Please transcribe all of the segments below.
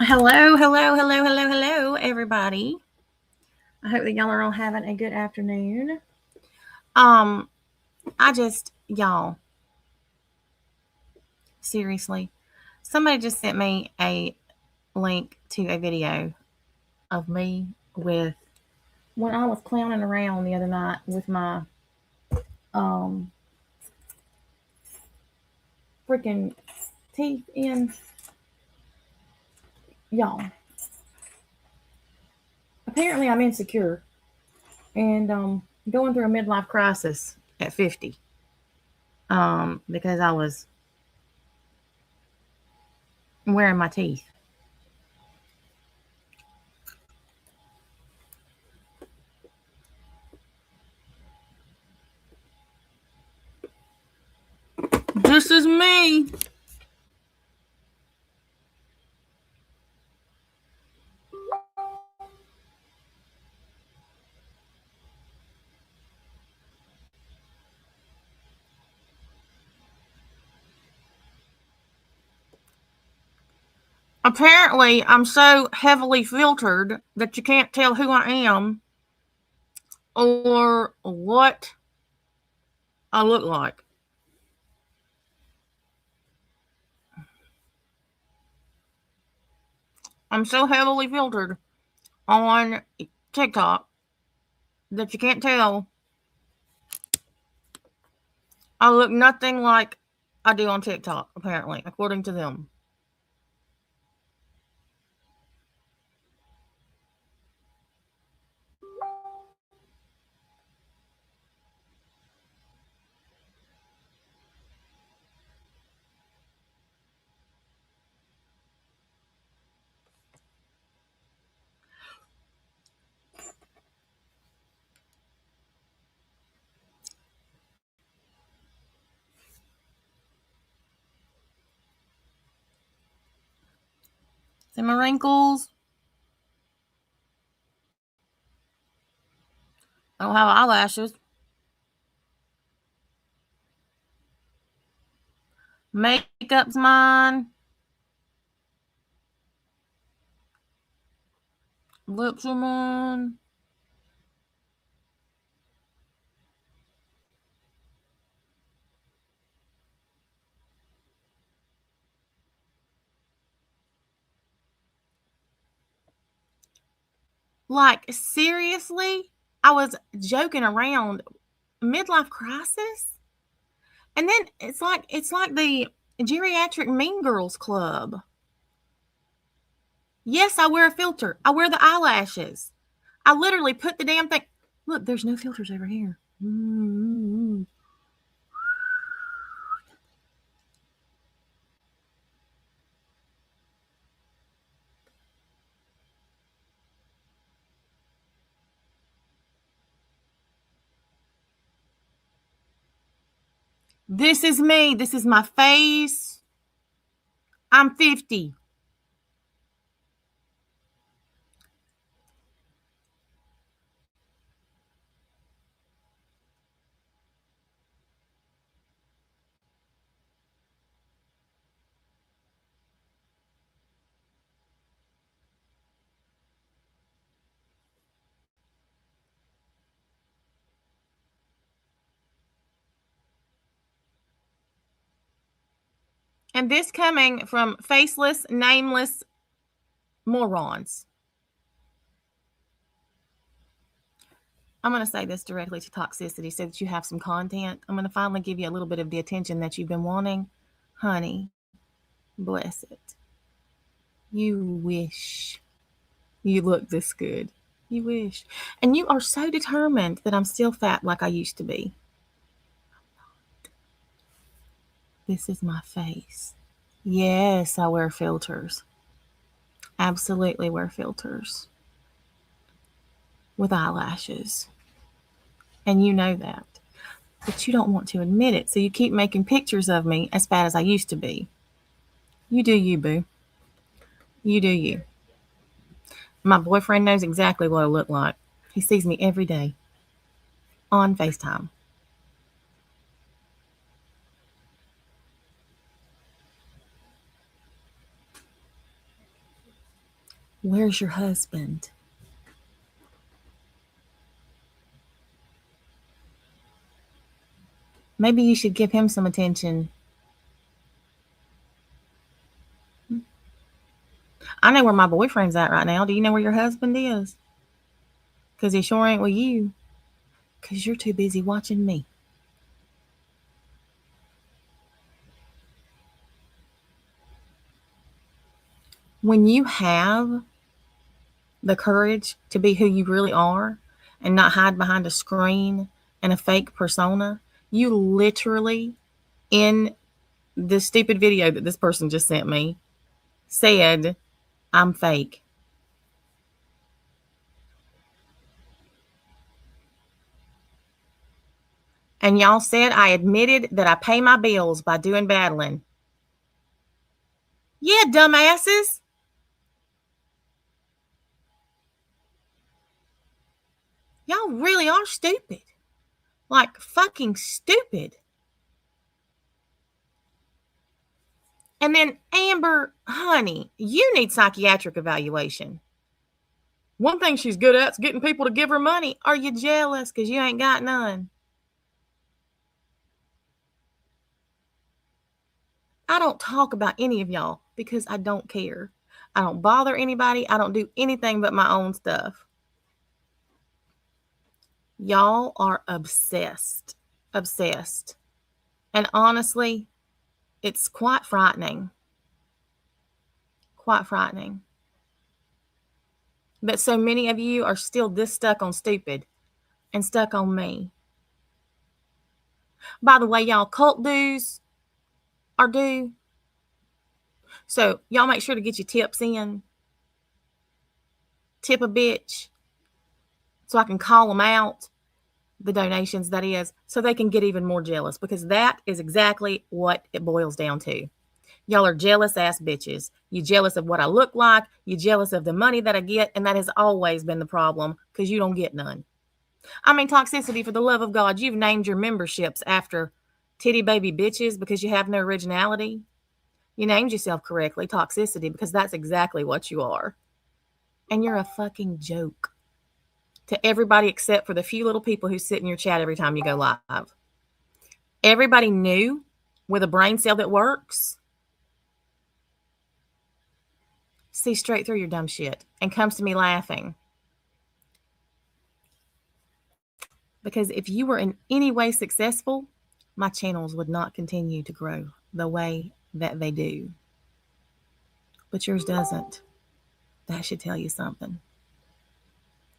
Hello, everybody. I hope that y'all are all having a good afternoon. Um, y'all, seriously, somebody just sent me a link to a video of me with when I was clowning around the other night with my um freaking teeth in. Y'all, apparently I'm insecure and going through a midlife crisis at 50. Because I was wearing my teeth. This is me. Apparently, I'm so heavily filtered that you can't tell who I am or what I look like. I'm so heavily filtered on TikTok that you can't tell I look nothing like I do on TikTok, apparently, according to them. See my wrinkles? I don't have eyelashes. Makeup's mine. Lips are mine. Like, seriously? I was joking around. Midlife crisis? And then it's like the geriatric Mean Girls Club. Yes, I wear a filter. I wear the eyelashes. I literally put the damn thing. Look, there's no filters over here. Mm-hmm. This is me. This is my face. I'm 50. And this coming from faceless, nameless morons. I'm going to say this directly to toxicity so that you have some content. I'm going to finally give you a little bit of the attention that you've been wanting. Honey, bless it. You wish you look this good. You wish. And you are so determined that I'm still fat like I used to be. This is my face. Yes, I wear filters. Absolutely wear filters with eyelashes. And you know that. But you don't want to admit it. So you keep making pictures of me as fat as I used to be. You do you, boo. You do you. My boyfriend knows exactly what I look like. He sees me every day on FaceTime. Where's your husband? Maybe you should give him some attention. I know where my boyfriend's at right now. Do you know where your husband is? Because he sure ain't with you. Because you're too busy watching me. When you have the courage to be who you really are and not hide behind a screen and a fake persona, you literally, in this stupid video that this person just sent me, said, I'm fake. And y'all said I admitted that I pay my bills by doing battling. Yeah, dumbasses. Y'all really are stupid. Like fucking stupid. And then Amber, honey, you need psychiatric evaluation. One thing she's good at is getting people to give her money. Are you jealous because you ain't got none? I don't talk about any of y'all because I don't care. I don't bother anybody. I don't do anything but my own stuff. Y'all are obsessed. Obsessed. And honestly, it's quite frightening. Quite frightening. But so many of you are still this stuck on stupid and stuck on me. By the way, y'all, cult dues are due. So y'all make sure to get your tips in. Tip a bitch so I can call them out, the donations that is, so they can get even more jealous, because that is exactly what it boils down to. Y'all are jealous ass bitches. You jealous of what I look like. You jealous of the money that I get, and that has always been the problem because you don't get none. I mean, toxicity, for the love of God, you've named your memberships after titty baby bitches because you have no originality. You named yourself correctly, toxicity, because that's exactly what you are. And you're a fucking joke to everybody except for the few little people who sit in your chat every time you go live. Everybody new with a brain cell that works sees straight through your dumb shit and comes to me laughing. Because if you were in any way successful, my channels would not continue to grow the way that they do. But yours doesn't. That should tell you something.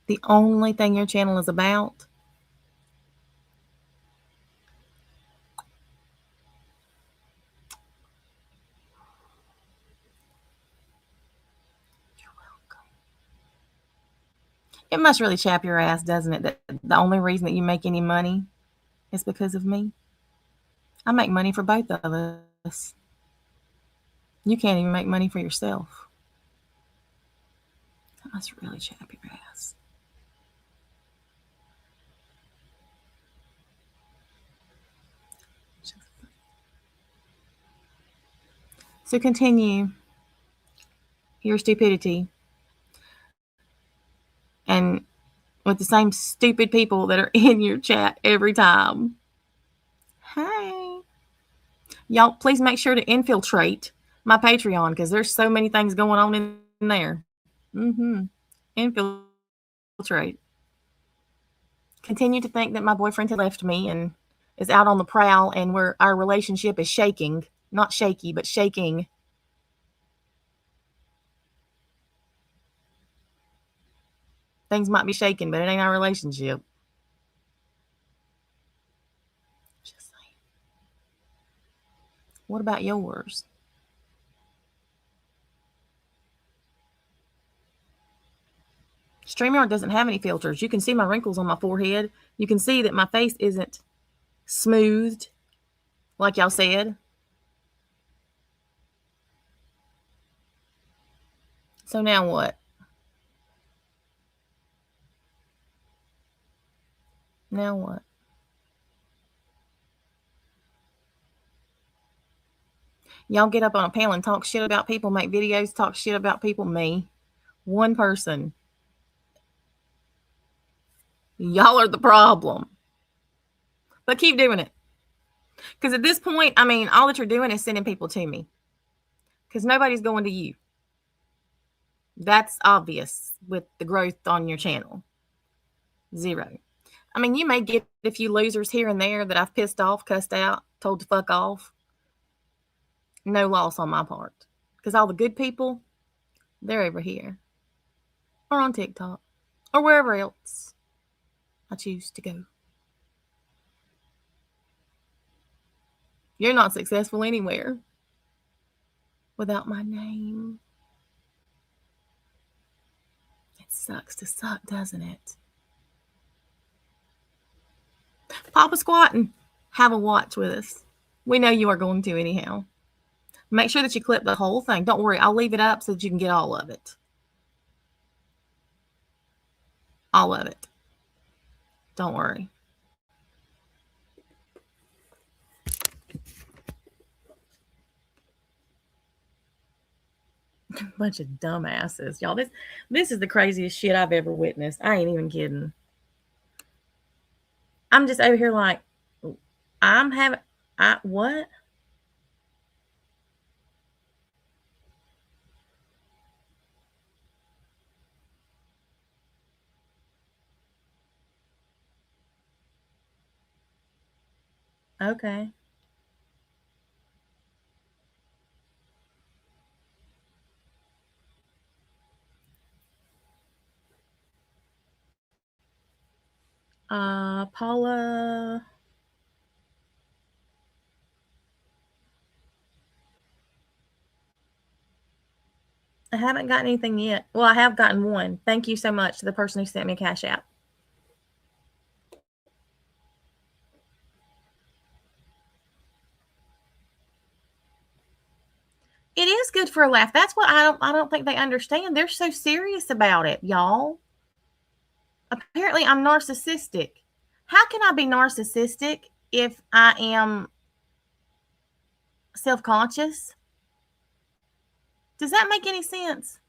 The only thing your channel is about it must really chap your ass, doesn't it? That the only reason that you make any money is because of me. I make money for both of us. You can't even make money for yourself. That must really chap your ass. So continue your stupidity and with the same stupid people that are in your chat every time. Hey. Y'all, please make sure to infiltrate my Patreon because there's so many things going on in there. Infiltrate. Continue to think that my boyfriend had left me and is out on the prowl, and where our relationship is shaking. Not shaky, but shaking. Things might be shaking, but it ain't our relationship. Just saying. What about yours? StreamYard doesn't have any filters. You can see my wrinkles on my forehead. You can see that my face isn't smoothed, like y'all said. So now what? Now what? Y'all get up on a panel and talk shit about people, make videos, talk shit about people, me. One person. Y'all are the problem. But keep doing it. Because at this point, I mean, all that you're doing is sending people to me. Because nobody's going to you. That's obvious with the growth on your channel. 0. I mean, you may get a few losers here and there that I've pissed off, cussed out, told to fuck off. No loss on my part. Because all the good people, they're over here. Or on TikTok. Or wherever else I choose to go. You're not successful anywhere without my name. It sucks to suck, doesn't it? Papa Squatting, have a watch with us. We know you are going to anyhow. Make sure that you clip the whole thing. Don't worry, I'll leave it up so that you can get all of it. All of it. Don't worry. Bunch of dumbasses. Y'all, this is the craziest shit I've ever witnessed. I ain't even kidding. I'm just over here like, what? Okay. Paula. I haven't gotten anything yet. Well, I have gotten one. Thank you so much to the person who sent me a Cash App. It is good for a laugh. That's what I don't think they understand. They're so serious about it, y'all. Apparently, I'm narcissistic. How can I be narcissistic if I am self-conscious? Does that make any sense?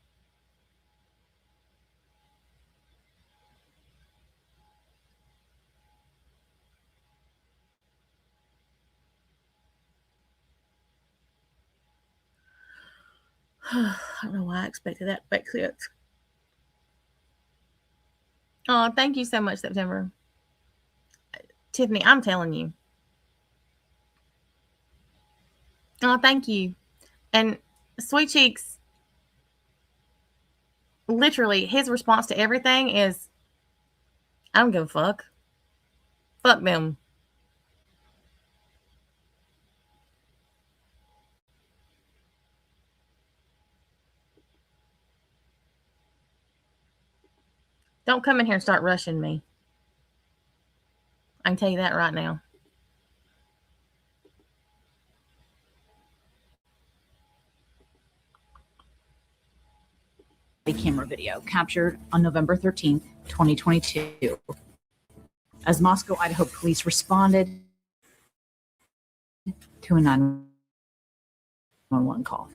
I don't know why I expected that to make sense. Oh, thank you so much, September. Tiffany, I'm telling you. Oh, thank you. And Sweet Cheeks, literally, his response to everything is, I don't give a fuck. Fuck them. Don't come in here and start rushing me. I can tell you that right now. Camera video captured on November 13th, 2022. As Moscow, Idaho police responded to a 911 call.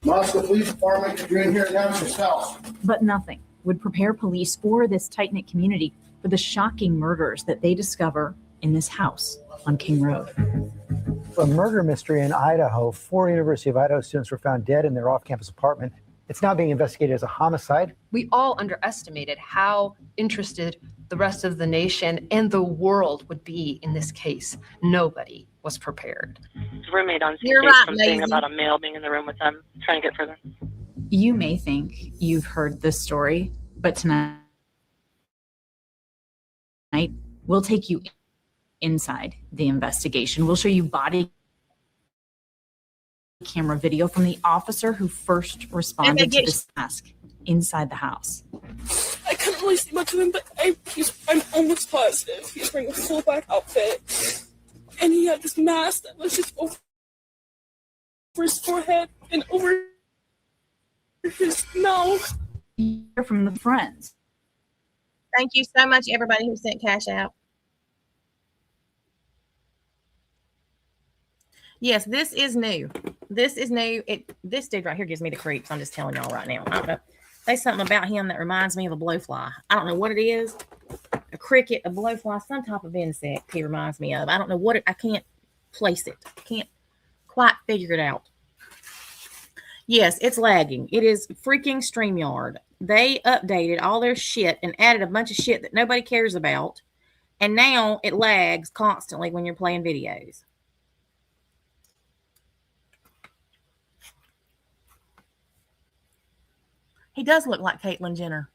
Moscow Police Department, if you're in here, announce yourself. But nothing would prepare police or this tight-knit community for the shocking murders that they discover in this house on King Road. A murder mystery in Idaho. 4 University of Idaho students were found dead in their off-campus apartment. It's now being investigated as a homicide. We all underestimated how interested the rest of the nation and the world would be in this case. Nobody was prepared. His roommate on scene You're gave right, something Maisie. about a male being in the room with them, trying to get further. You may think you've heard this story, but tonight we'll take you inside the investigation. We'll show you body camera video from the officer who first responded to this task inside the house. I couldn't really see much of him, but I'm almost positive he's wearing a full black outfit, and he had this mask that was just over his forehead and over his mouth. Hear from the friends. Thank you so much, everybody who sent Cash App. Yes, this is new. This is new. This dude right here gives me the creeps. I'm just telling y'all right now. I don't know. There's something about him that reminds me of a blowfly. I don't know what it is. A cricket, a blowfly, some type of insect he reminds me of. I don't know what I can't place it. Can't quite figure it out. Yes, it's lagging. It is freaking StreamYard. They updated all their shit and added a bunch of shit that nobody cares about. And now it lags constantly when you're playing videos. He does look like Caitlyn Jenner.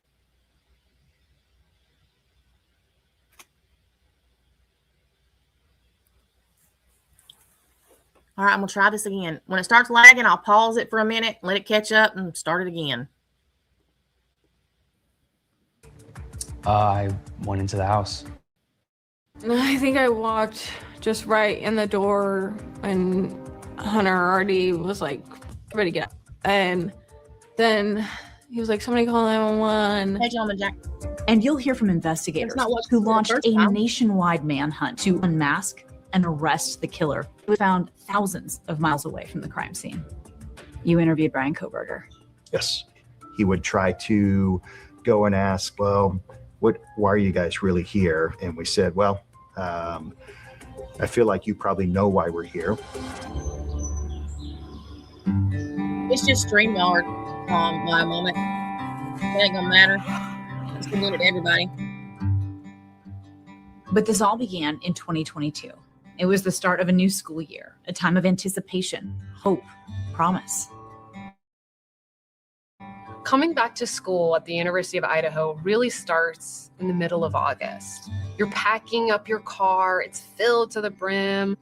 All right, I'm going to try this again. When it starts lagging, I'll pause it for a minute, let it catch up, and start it again. I went into the house. I think I walked just right in the door and Hunter already was like ready to get out. And then he was like, somebody call 911. Hey, gentleman, Jack. And you'll hear from investigators That's not what who you said the launched first a time. nationwide manhunt to unmask and arrest the killer, who was found thousands of miles away from the crime scene. You interviewed Brian Kohberger. Yes. He would try to go and ask, well, why are you guys really here? And we said, well, I feel like you probably know why we're here. It's just StreamYard by a moment. It ain't gonna matter. It's gonna do it to everybody. But this all began in 2022. It was the start of a new school year, a time of anticipation, hope, promise. Coming back to school at the University of Idaho really starts in the middle of August. You're packing up your car, it's filled to the brim.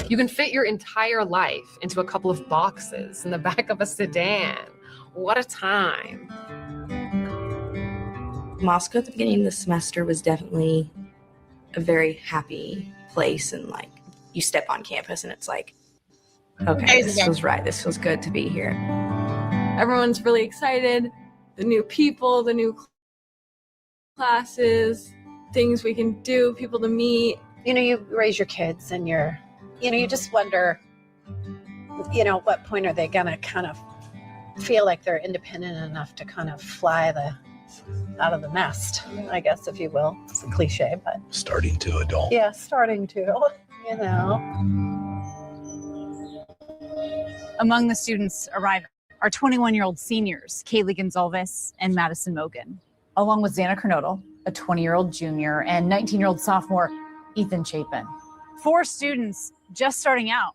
You can fit your entire life into a couple of boxes in the back of a sedan. What a time. Moscow at the beginning of the semester was definitely a very happy place, and like you step on campus and it's like, okay, this feels right. This feels good to be here. Everyone's really excited. The new people, the new classes, things we can do, people to meet. You know, you raise your kids and you just wonder, what point are they going to kind of feel like they're independent enough to kind of fly out of the nest, I guess, if you will. It's a cliche, but. Starting to adult. Yeah, starting to, Among the students arriving are 21-year-old seniors, Kaylee Gonzalez and Madison Mogan, along with Xana Kernodle, a 20-year-old junior, and 19-year-old sophomore, Ethan Chapin. 4 students just starting out,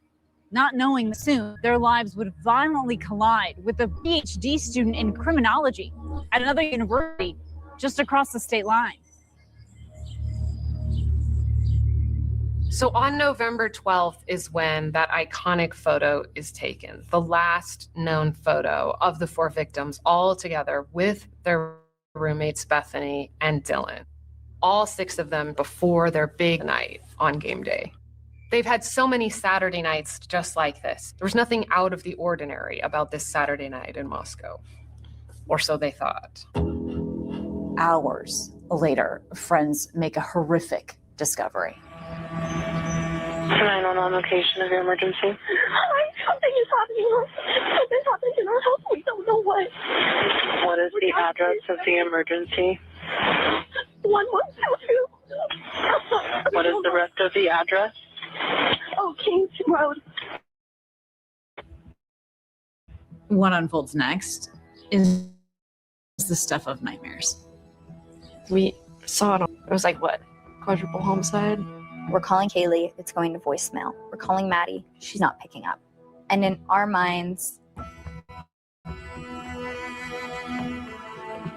not knowing that soon their lives would violently collide with a PhD student in criminology at another university just across the state line. So on November 12th is when that iconic photo is taken, the last known photo of the 4 victims all together with their roommates Bethany and Dylan. All 6 of them before their big night on game day. They've had so many Saturday nights just like this. There was nothing out of the ordinary about this Saturday night in Moscow, or so they thought. Hours later, friends make a horrific discovery. 911 location of your emergency. Something is happening. Something's happening in our house. We don't know what. What is the address of the emergency? 1122. What is the rest of the address? Oh, Kings Road. What unfolds next is the stuff of nightmares. We saw it. It was like, what? Quadruple homicide? We're calling Kaylee, it's going to voicemail. We're calling Maddie, she's not picking up. And in our minds,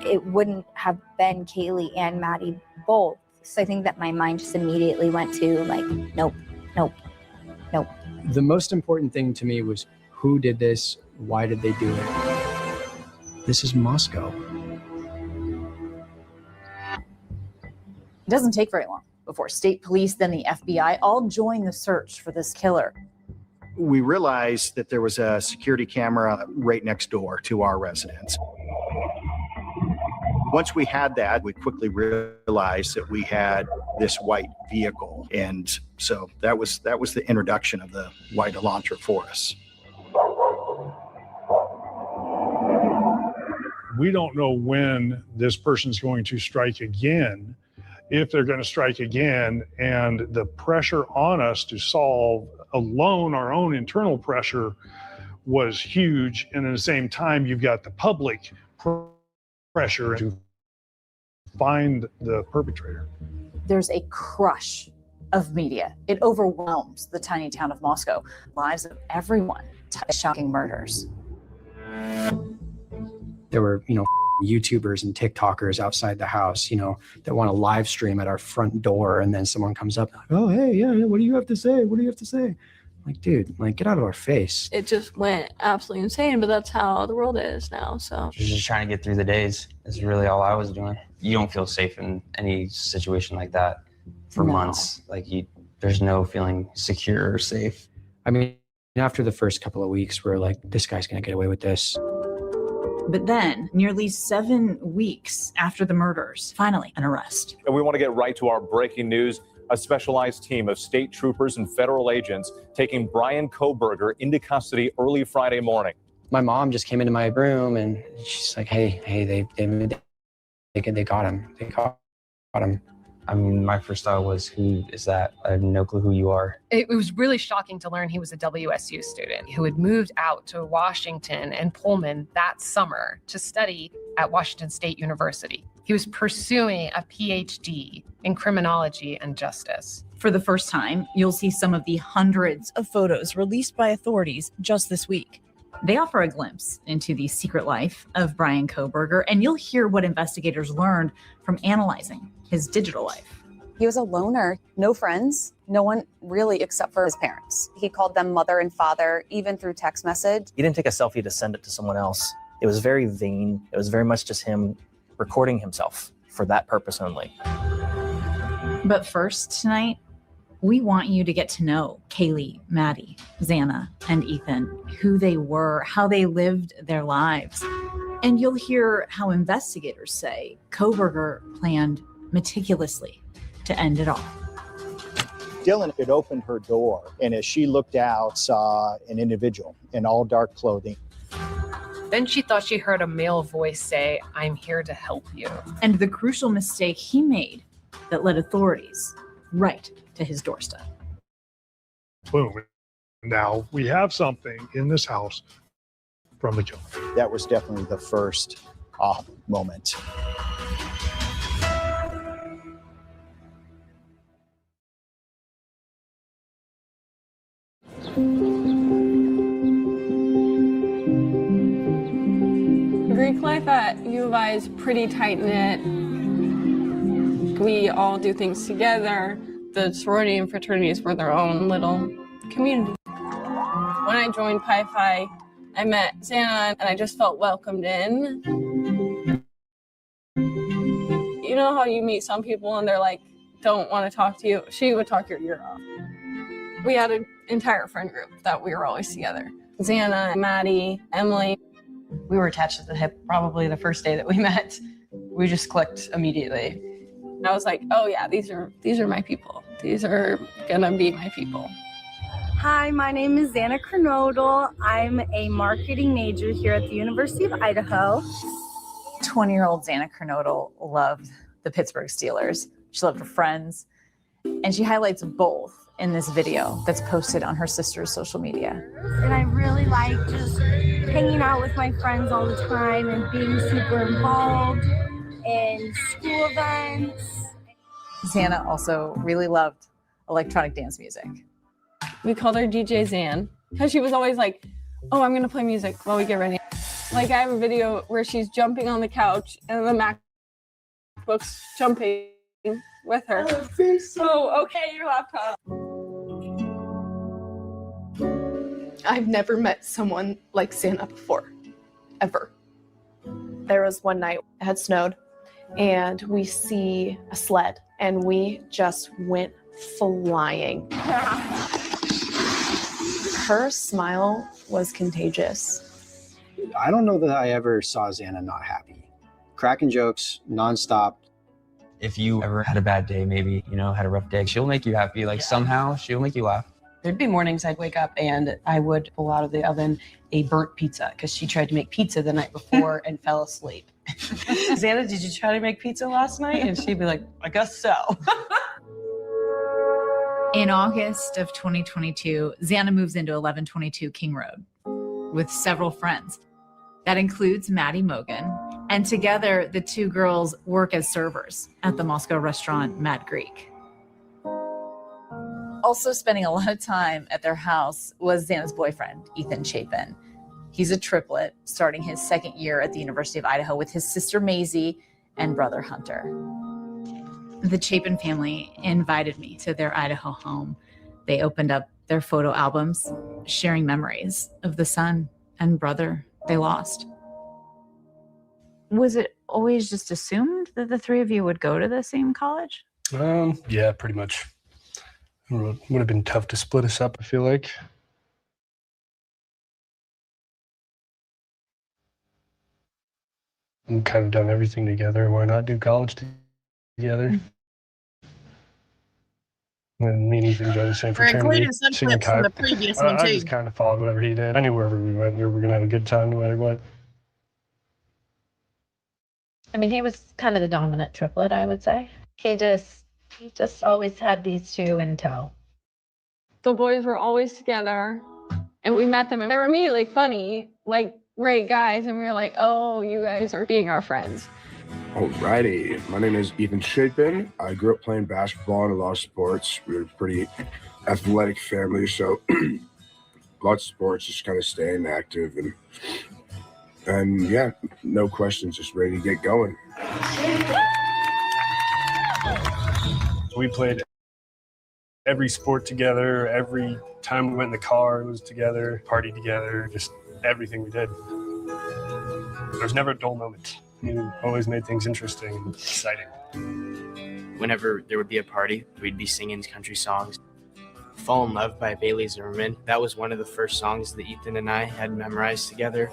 it wouldn't have been Kaylee and Maddie both. So I think that my mind just immediately went to like, nope. The most important thing to me was who did this? Why did they do it? This is Moscow. It doesn't take very long before state police, then the FBI, all join the search for this killer. We realized that there was a security camera right next door to our residence. Once we had that, we quickly realized that we had this white vehicle. And so that was the introduction of the white Elantra for us. We don't know when this person's going to strike again, if they're going to strike again, and the pressure on us to solve alone, our own internal pressure, was huge. And at the same time, you've got the public pressure to find the perpetrator. There's a crush of media. It overwhelms the tiny town of Moscow. Lives of everyone touch shocking murders. There were, YouTubers and TikTokers outside the house, that want to live stream at our front door. And then someone comes up, oh, hey, yeah, what do you have to say? What do you have to say? Like, dude, get out of our face. It just went absolutely insane, but that's how the world is now. So just trying to get through the days is really all I was doing. You don't feel safe in any situation like that for months. There's no feeling secure or safe. I mean, after the first couple of weeks, we're like, this guy's going to get away with this. But then, nearly 7 weeks after the murders, finally an arrest. And we want to get right to our breaking news. A specialized team of state troopers and federal agents taking Bryan Kohberger into custody early Friday morning. My mom just came into my room and she's like, hey, they got him. They caught him. I mean, my first thought was, who is that? I have no clue who you are. It was really shocking to learn he was a WSU student who had moved out to Washington and Pullman that summer to study at Washington State University. He was pursuing a PhD in criminology and justice. For the first time, you'll see some of the hundreds of photos released by authorities just this week. They offer a glimpse into the secret life of Bryan Kohberger, and you'll hear what investigators learned from analyzing his digital life. He was a loner, no friends, no one really except for his parents. He called them mother and father, even through text message. He didn't take a selfie to send it to someone else. It was very vain. It was very much just him recording himself for that purpose only. But first tonight, we want you to get to know Kaylee, Maddie, Xana, and Ethan, who they were, how they lived their lives. And you'll hear how investigators say Kohberger planned meticulously to end it all. Dylan had opened her door, and as she looked out, saw an individual in all dark clothing. Then she thought she heard a male voice say, "I'm here to help you." And the crucial mistake he made that led authorities right to his doorstep. Boom. Now we have something in this house from the killer. That was definitely the first moment. Greek life at U of I is pretty tight-knit. We all do things together. The sorority and fraternities were their own little community. When I joined Pi Phi, I met Xana and I just felt welcomed in. You know how you meet some people and they're like, don't want to talk to you? She would talk your ear off. We had an entire friend group that we were always together. Xana, Maddie, Emily. We were attached at the hip probably the first day that we met. We just clicked immediately. I was like, oh yeah, these are my people. These are gonna be my people. Hi, my name is Xana Kernodle. I'm a marketing major here at the University of Idaho. 20-year-old Xana Kernodle loved the Pittsburgh Steelers. She loved her friends, and she highlights both in this video that's posted on her sister's social media. And I really like just hanging out with my friends all the time and being super involved in school events. Xana also really loved electronic dance music. We called her DJ Xan because she was always like, oh, I'm gonna play music while we get ready. Like I have a video where she's jumping on the couch and the MacBook's jumping with her. Oh, okay, your laptop. I've never met someone like Xana before, ever. There was one night, it had snowed, and we see a sled, and we just went flying. Her smile was contagious. I don't know that I ever saw Xana not happy. cracking jokes nonstop. If you ever had a bad day, maybe, had a rough day, she'll make you happy. Like somehow she'll make you laugh. There'd be mornings I'd wake up and I would pull out of the oven a burnt pizza because she tried to make pizza the night before and fell asleep. Xana, did you try to make pizza last night? And she'd be like, I guess so. In August of 2022, Xana moves into 1122 King Road with several friends. That includes Maddie Mogen. And together, the two girls work as servers at the Moscow restaurant Mad Greek. Also spending a lot of time at their house was Xana's boyfriend, Ethan Chapin. He's a triplet, starting his second year at the University of Idaho with his sister Maisie and brother Hunter. The Chapin family invited me to their Idaho home. They opened up their photo albums, sharing memories of the son and brother they lost. Was it always just assumed that the three of you would go to the same college? Yeah, pretty much. It would have been tough to split us up, I feel like. We've kind of done everything together. Why not do college together? And me and Ethan joined the same fraternity. including some singing clips from the kite. previous one, I too. just kind of followed whatever he did. I knew wherever we went, we were going to have a good time no matter what. I mean, he was kind of the dominant triplet, I would say. He just always had these two in tow. The boys were always together, and we met them, and they were immediately funny, like great guys, and we were like, oh, you guys are being our friends. Alrighty, my name is Ethan Chapin. I grew up playing basketball and a lot of sports. We were a pretty athletic family, so lots of sports, just kind of staying active and yeah, no questions, just ready to get going. We played every sport together. Every time we went in the car, it was together, party together, just everything we did. There was never a dull moment. You always made things interesting and exciting. Whenever there would be a party, we'd be singing country songs. Fall in Love by Bailey Zimmerman. That was one of the first songs that Ethan and I had memorized together.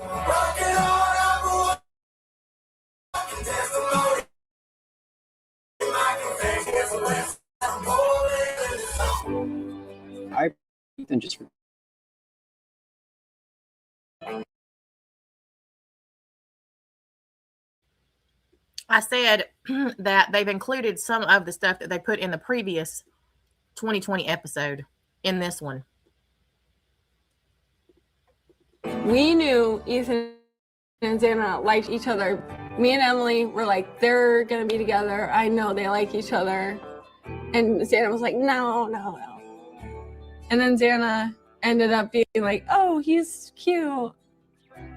Ethan just I said that they've included some of the stuff that they put in the previous 2020 episode in this one. We knew Ethan and Xana liked each other. Me and Emily were like, they're gonna be together. I know they like each other. And Xana was like, no. And then Xana ended up being like, oh, he's cute.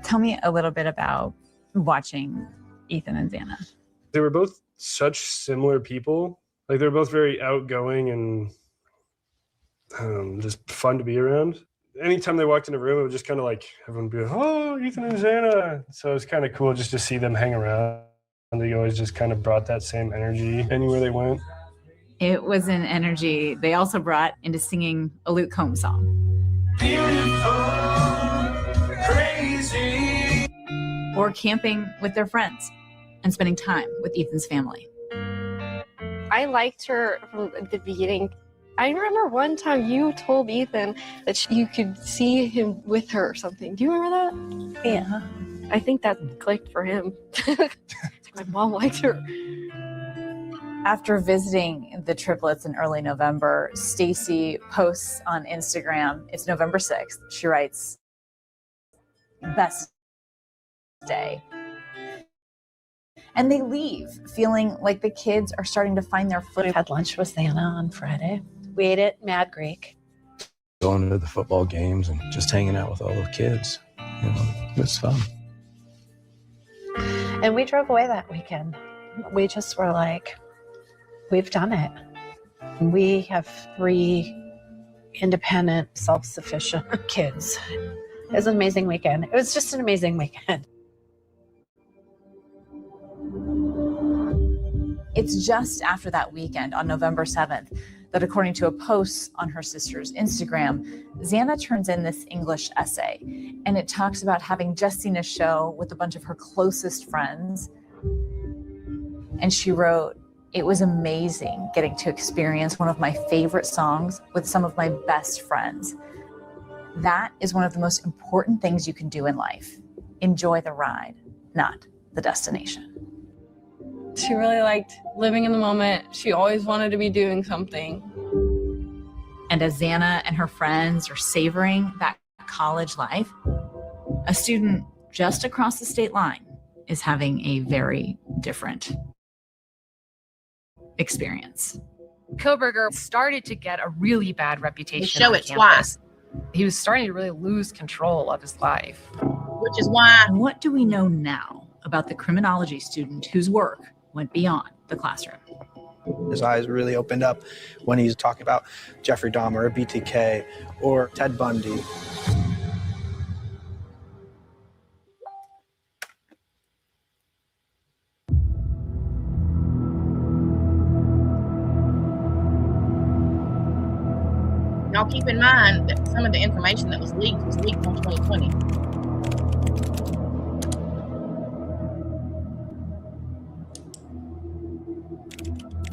Tell me a little bit about watching Ethan and Xana. They were both such similar people. Like, they're both very outgoing and just fun to be around. Anytime they walked in a room, it was just kind of like everyone would be like, oh, Ethan and Xana. So it was kind of cool just to see them hang around. And they always just kind of brought that same energy anywhere they went. It was an energy they also brought into singing a Luke Combs song. Crazy. Or camping with their friends and spending time with Ethan's family. I liked her from the beginning. I remember one time you told Ethan that you could see him with her or something. Do you remember that? Yeah. I think that clicked for him. My mom liked her. After visiting the triplets in early November, Stacy posts on Instagram. It's November 6th. She writes, best day. And they leave feeling like the kids are starting to find their footing. We had lunch with Xana on Friday. We ate at Mad Greek. Going to the football games and just hanging out with all the kids. It was fun. And we drove away that weekend. We just were like, we've done it. We have 3 independent, self-sufficient kids. It was an amazing weekend. It was just an amazing weekend. It's just after that weekend on November 7th that, according to a post on her sister's Instagram, Xana turns in this English essay. And it talks about having just seen a show with a bunch of her closest friends And she wrote, "It was amazing getting to experience one of my favorite songs with some of my best friends. That is one of the most important things you can do in life. Enjoy the ride, not the destination." She really liked living in the moment. She always wanted to be doing something. And as Xana and her friends are savoring that college life, a student just across the state line is having a very different experience. Koberger started to get a really bad reputation. show on it campus. He was starting to really lose control of his life. Which is why. What do we know now about the criminology student whose work went beyond the classroom? His eyes really opened up when he's talking about Jeffrey Dahmer or BTK or Ted Bundy. Now keep in mind that some of the information that was leaked in 2020.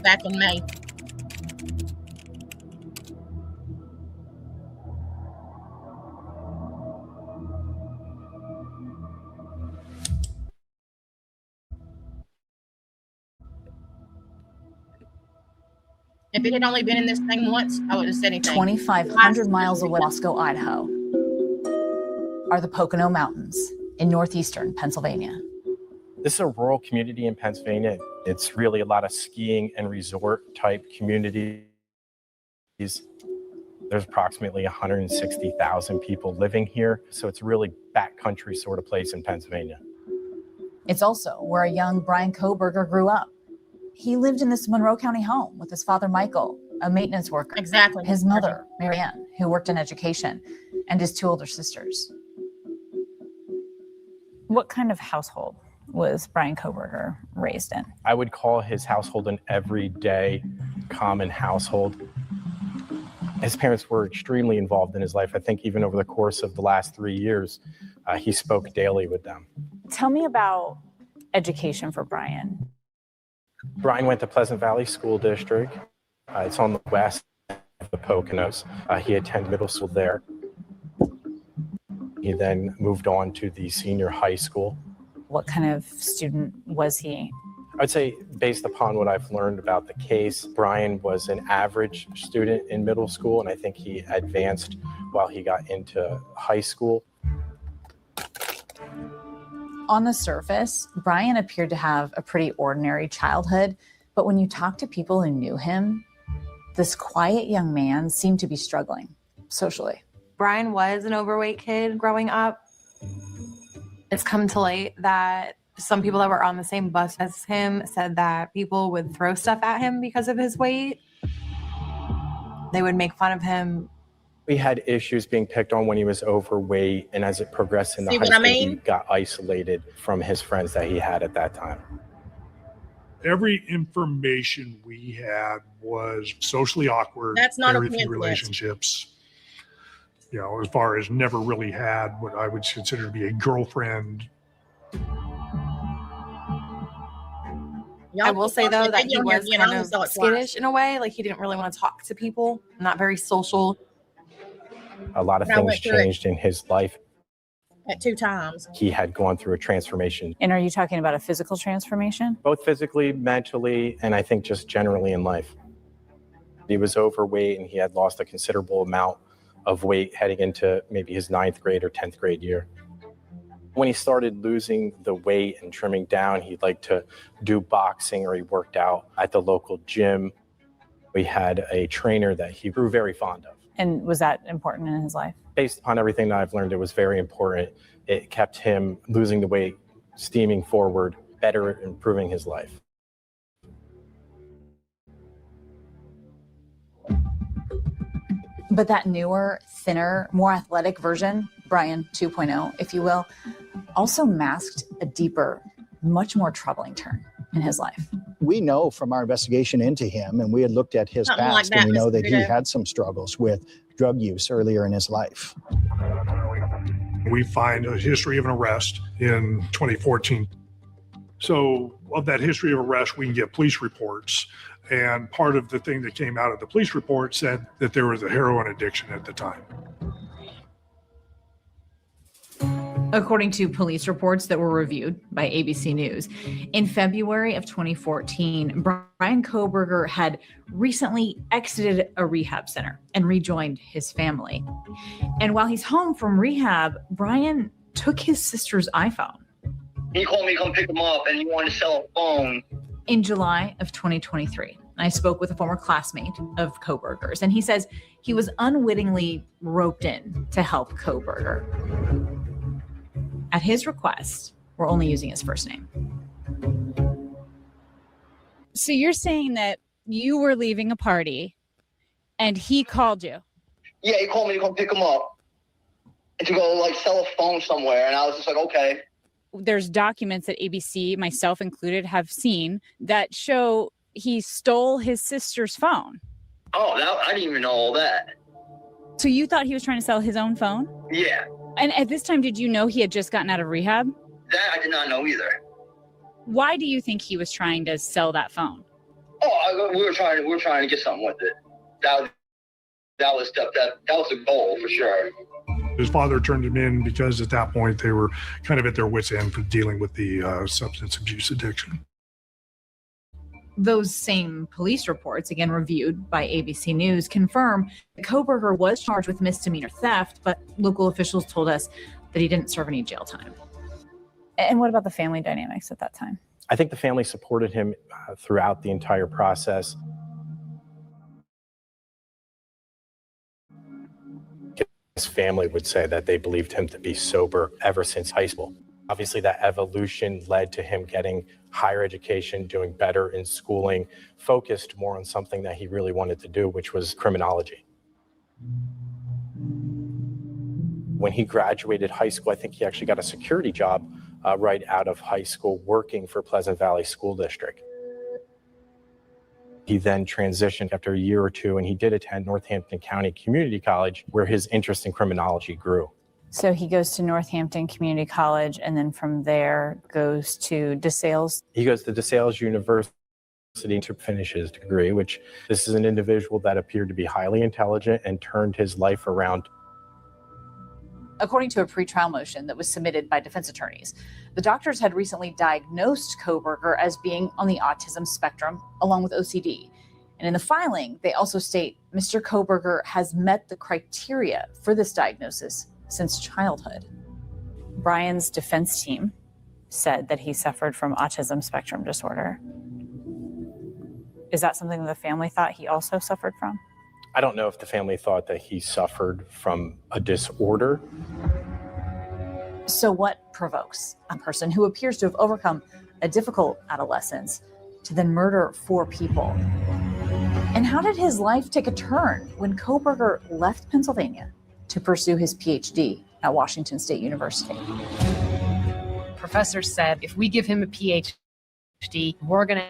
Back in May. If it had only been in this thing once, I wouldn't have said anything. 2,500 miles away, Moscow, Idaho, are the Pocono Mountains in northeastern Pennsylvania. This is a rural community in Pennsylvania. It's really a lot of skiing and resort type communities. There's approximately 160,000 people living here. So it's a really backcountry sort of place in Pennsylvania. It's also where a young Brian Koberger grew up. He lived in this Monroe County home with his father, Michael, a maintenance worker. Exactly. His mother, Marianne, who worked in education, and his two older sisters. What kind of household was Brian Koberger raised in? I would call his household an everyday, common household. His parents were extremely involved in his life. I think even over the course of the last 3 years, he spoke daily with them. Tell me about education for Brian. Brian went to Pleasant Valley School District. It's on the west of the Poconos. He attended middle school there. He then moved on to the senior high school. What kind of student was he? I'd say, based upon what I've learned about the case, Brian was an average student in middle school, and I think he advanced while he got into high school. On the surface, Brian appeared to have a pretty ordinary childhood, but when you talk to people who knew him, this quiet young man seemed to be struggling socially. Brian was an overweight kid growing up. It's come to light that some people that were on the same bus as him said that people would throw stuff at him because of his weight. They would make fun of him. We had issues being picked on when he was overweight, and as it progressed in the high school, he got isolated from his friends that he had at that time. Every information we had was socially awkward. That's not very a few hint list. relationships. You know, as far as never really had what I would consider to be a girlfriend. I will say though that he was kind of skittish skittish in a way, like he didn't really want to talk to people, not very social. A lot of And I things went through it. changed in his life. At 2 times. He had gone through a transformation, And are you talking about a physical transformation? both physically, mentally, and I think just generally in life. He was overweight and he had lost a considerable amount of weight heading into maybe his 9th grade or 10th grade year. When he started losing the weight and trimming down, he'd like to do boxing or he worked out at the local gym. We had a trainer that he grew very fond of. And was that important in his life? Based upon everything that I've learned, it was very important. It kept him losing the weight, steaming forward, better at improving his life. But that newer, thinner, more athletic version, Brian 2.0, if you will, also masked a deeper, much more troubling turn in his life. We know from our investigation into him, and we had looked at his Something like past, that, and we know Mr. that he Trudeau. had some struggles with drug use earlier in his life. We find a history of an arrest in 2014. So of that history of arrest, we can get police reports. And part of the thing that came out of the police report said that there was a heroin addiction at the time. According to police reports that were reviewed by ABC News, in February of 2014, Bryan Kohberger had recently exited a rehab center and rejoined his family. And while he's home from rehab, Bryan took his sister's iPhone. He called me to come pick him up, and he wanted to sell a phone. In July of 2023, I spoke with a former classmate of Kohberger's, and he says he was unwittingly roped in to help Kohberger. At his request, we're only using his first name. So you're saying that you were leaving a party and he called you? Yeah, he called me to come pick him up and to go like sell a phone somewhere. And I was just like, okay. There's documents that ABC, myself included, have seen that show he stole his sister's phone. Oh, I didn't even know all that. So you thought he was trying to sell his own phone? Yeah. And at this time, did you know he had just gotten out of rehab? That I did not know either. Why do you think he was trying to sell that phone? Oh, we were trying to get something with it. That was the goal for sure. His father turned him in because at that point they were kind of at their wits' end for dealing with the substance abuse addiction. Those same police reports, again reviewed by ABC News, confirm that Kohberger was charged with misdemeanor theft, but local officials told us that he didn't serve any jail time. And what about the family dynamics at that time? I think the family supported him throughout the entire process. His family would say that they believed him to be sober ever since high school. Obviously, that evolution led to him getting higher education, doing better in schooling, focused more on something that he really wanted to do, which was criminology. When he graduated high school, I think he actually got a security job right out of high school working for Pleasant Valley School District. He then transitioned after a year or two, and he did attend Northampton County Community College, where his interest in criminology grew. So he goes to Northampton Community College and then from there goes to DeSales. He goes to DeSales University to finish his degree, which this is an individual that appeared to be highly intelligent and turned his life around. According to a pretrial motion that was submitted by defense attorneys, the doctors had recently diagnosed Kohberger as being on the autism spectrum, along with OCD. And in the filing, they also state Mr. Kohberger has met the criteria for this diagnosis since childhood. Bryan's defense team said that he suffered from autism spectrum disorder. Is that something that the family thought he also suffered from? I don't know if the family thought that he suffered from a disorder. So what provokes a person who appears to have overcome a difficult adolescence to then murder 4 people? And how did his life take a turn when Kohberger left Pennsylvania to pursue his PhD at Washington State University? Professor said, if we give him a PhD, we're going to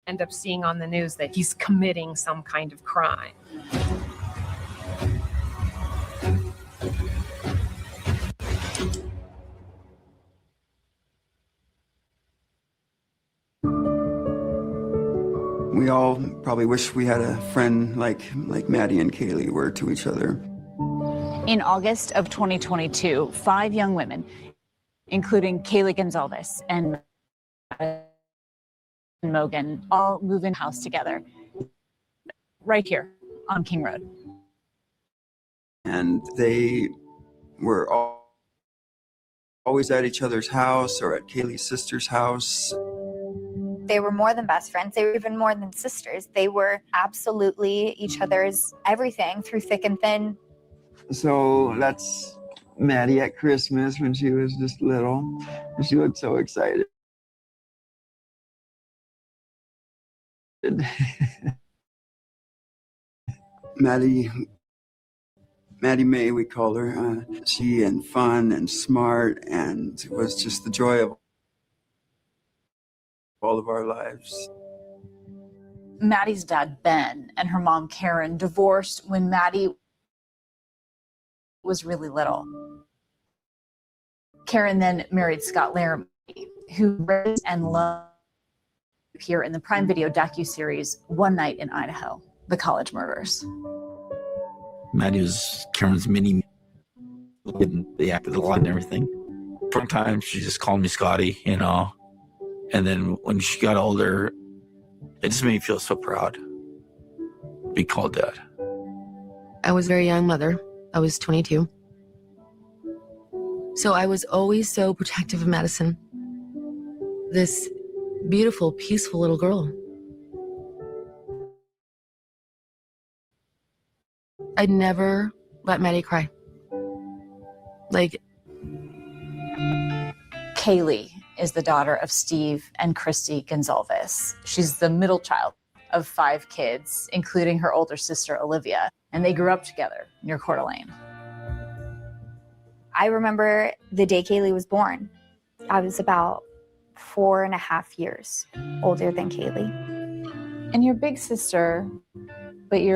end up seeing on the news that he's committing some kind of crime. We all probably wish we had a friend like Maddie and Kaylee were to each other. In August of 2022, 5 young women, including Kaylee Gonzalez and Mogan, all move in house together right here on King Road. And they were always at each other's house or at Kaylee's sister's house. They were more than best friends. They were even more than sisters. They were absolutely each other's everything through thick and thin. So that's Maddie at Christmas when she was just little. She looked so excited. Maddie May, we call her. She and fun and smart and was just the joy of all of our lives. Maddie's dad, Ben, and her mom, Karen, divorced when Maddie was really little. Karen then married Scott Laramie, who raised and loved here in the Prime Video docuseries One Night in Idaho, The College Murders. Maddie was Cameron's mini. They acted a lot and everything. Sometimes she just called me Scotty, you know. And then when she got older, it just made me feel so proud to be called Dad. I was a very young mother. I was 22. So I was always so protective of Madison. This beautiful, peaceful little girl. I'd never let Maddie cry. Like, Kaylee is the daughter of Steve and Christy Gonzalez. She's the middle child of 5 kids, including her older sister, Olivia, and they grew up together near Coeur d'Alene. I remember the day Kaylee was born. I was about 4.5 years older than Kaylee. And your big sister, but you're...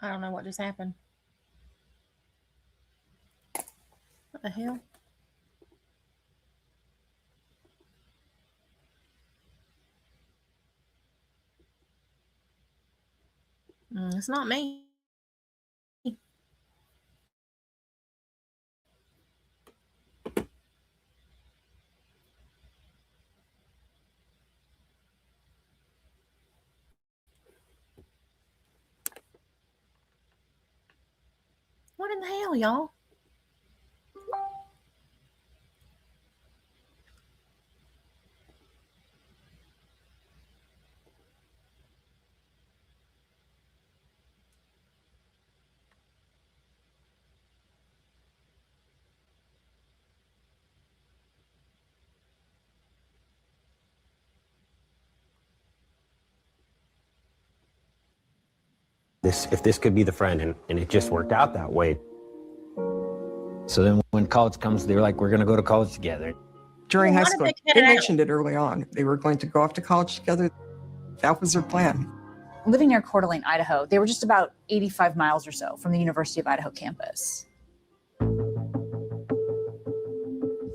I don't know what just happened. What the hell? It's not me. What in the hell, y'all? If this could be the friend, and it just worked out that way. So then when college comes, they were like, we're going to go to college together. During Well, high why school, did they they cut it out? mentioned it early on. They were going to go off to college together. That was their plan. Living near Coeur d'Alene, Idaho, they were just about 85 miles or so from the University of Idaho campus.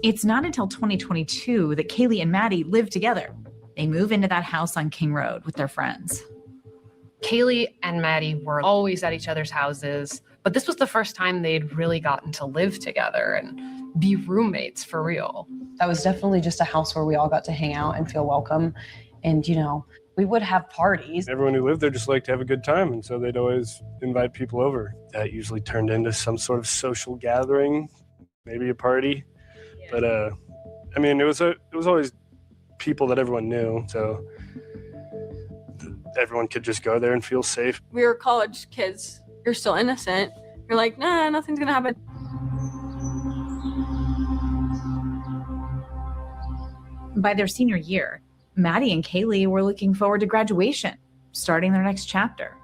It's not until 2022 that Kaylee and Maddie live together. They move into that house on King Road with their friends. Kaylee and Maddie were always at each other's houses, but this was the first time they'd really gotten to live together and be roommates for real. That was definitely just a house where we all got to hang out and feel welcome. And, you know, we would have parties. Everyone who lived there just liked to have a good time, and so they'd always invite people over. That usually turned into some sort of social gathering, maybe a party. But I mean, it was always people that everyone knew, so everyone could just go there and feel safe. We were college kids. You're still innocent. You're like, nah, nothing's gonna happen. By their senior year, Maddie and Kaylee were looking forward to graduation, starting their next chapter.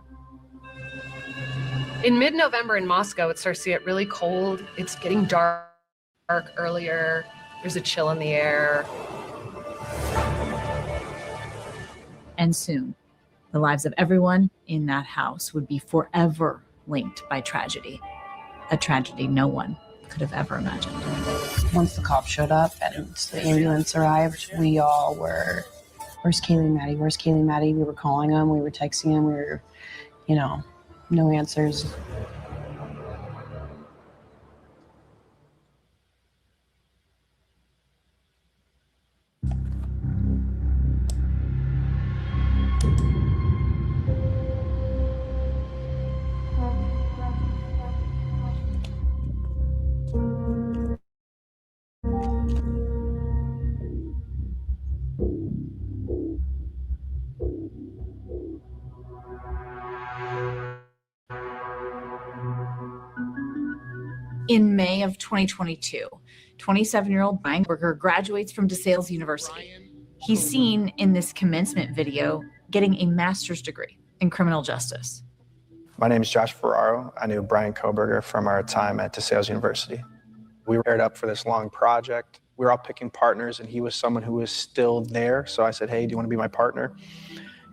In mid-November in Moscow, it starts to get really cold. It's getting dark earlier. There's a chill in the air. And soon, the lives of everyone in that house would be forever linked by tragedy, a tragedy no one could have ever imagined. Once the cops showed up and the ambulance arrived, we all were, where's Kaylee and Maddie? Where's Kaylee and Maddie? We were calling them, we were texting them, we were, you know, no answers. In May of 2022, 27-year-old Brian Berger graduates from DeSales University. He's seen in this commencement video getting a master's degree in criminal justice. My name is Josh Ferraro. I knew Brian Koberger from our time at DeSales University. We were paired up for this long project. We were all picking partners, and he was someone who was still there. So I said, hey, do you want to be my partner?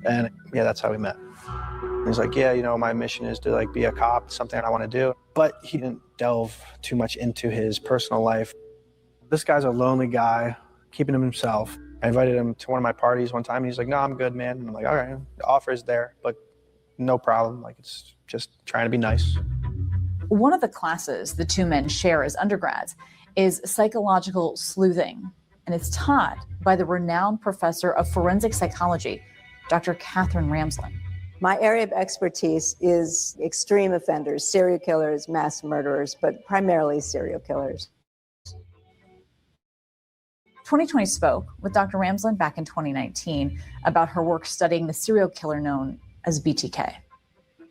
And yeah, that's how we met. He's like, yeah, you know, my mission is to like be a cop, something I want to do. But he didn't delve too much into his personal life. This guy's a lonely guy, keeping to himself. I invited him to one of my parties one time, and he's like, no, I'm good, man. And I'm like, all right, the offer is there, but no problem. Like, it's just trying to be nice. One of the classes the two men share as undergrads is psychological sleuthing, and it's taught by the renowned professor of forensic psychology, Dr. Catherine Ramsland. My area of expertise is extreme offenders, serial killers, mass murderers, but primarily serial killers. 2020 spoke with Dr. Ramsland back in 2019 about her work studying the serial killer known as BTK.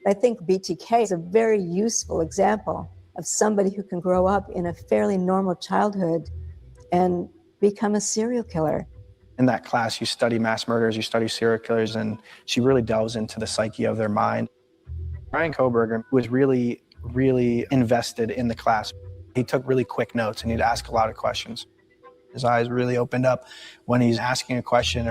I think BTK is a very useful example of somebody who can grow up in a fairly normal childhood and become a serial killer. In that class, you study mass murderers, you study serial killers, and she really delves into the psyche of their mind. Bryan Kohberger was really, really invested in the class. He took really quick notes and he'd ask a lot of questions. His eyes really opened up when he's asking a question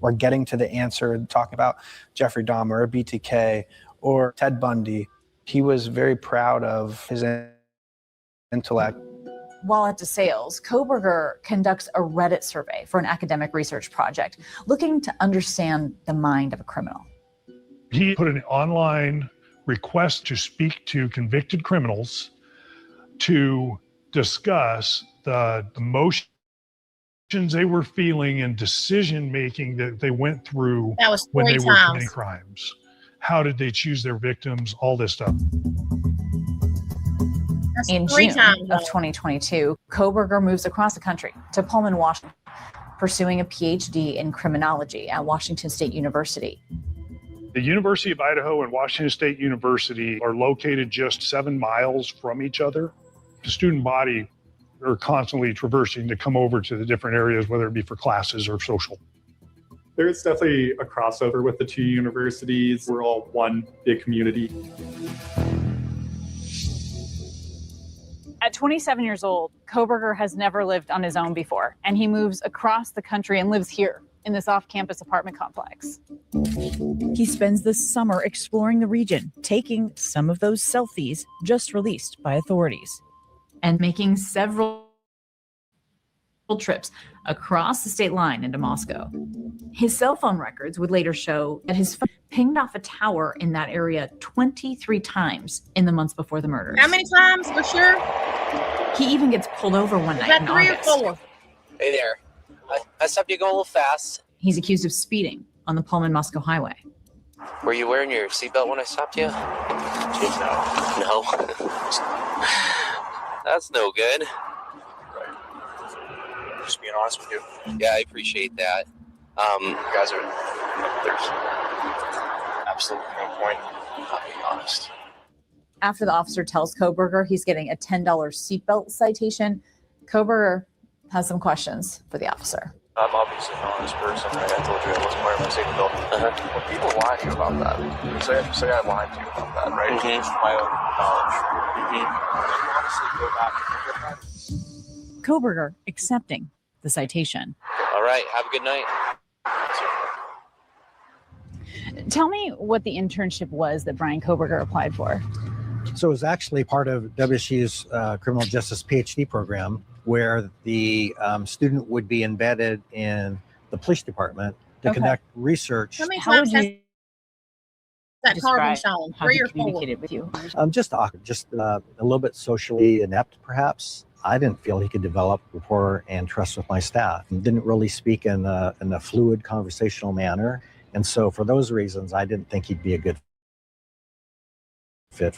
or getting to the answer, talking about Jeffrey Dahmer or BTK or Ted Bundy. He was very proud of his intellect. While at DeSales, Kohberger conducts a Reddit survey for an academic research project looking to understand the mind of a criminal. He put an online request to speak to convicted criminals to discuss the emotions they were feeling and decision making that they went through when they were committing crimes. How did they choose their victims? All this stuff. In June of 2022, Kohberger moves across the country to Pullman, Washington, pursuing a PhD in criminology at Washington State University. The University of Idaho and Washington State University are located just 7 miles from each other. The student body are constantly traversing to come over to the different areas, whether it be for classes or social. There's definitely a crossover with the two universities. We're all one big community. At 27 years old, Kohberger has never lived on his own before, and he moves across the country and lives here in this off-campus apartment complex. He spends the summer exploring the region, taking some of those selfies just released by authorities. And making several trips across the state line into Moscow. His cell phone records would later show that his phone pinged off a tower in that area 23 times in the months before the murders. How many times for sure? He even gets pulled over one night in Three August. or four? Hey there. I stopped you going a little fast. He's accused of speeding on the Pullman-Moscow highway. Were you wearing your seatbelt when I stopped you? Jeez, no. That's no good. Just being honest with you. Yeah, I appreciate that. You guys are, there's absolutely no point not being honest. After the officer tells Kohberger he's getting a $10 seatbelt citation, Kohberger has some questions for the officer. I'm obviously an honest person, right? I told you I wasn't wearing my seatbelt. When people lie to you about that, say I lied to you about that, right? Mm-hmm. Just my own knowledge. Honestly, go back. Kohberger accepting the citation. All right, have a good night. Tell me what the internship was that Bryan Kohberger applied for. So it was actually part of WSU's criminal justice PhD program, where the student would be embedded in the police department to conduct research. How many How times would has you that car been describe shown? how 3 he or 4? communicated with you? Just awkward, just a little bit socially inept, perhaps. I didn't feel he could develop rapport and trust with my staff. He didn't really speak in a fluid conversational manner. And so for those reasons, I didn't think he'd be a good fit.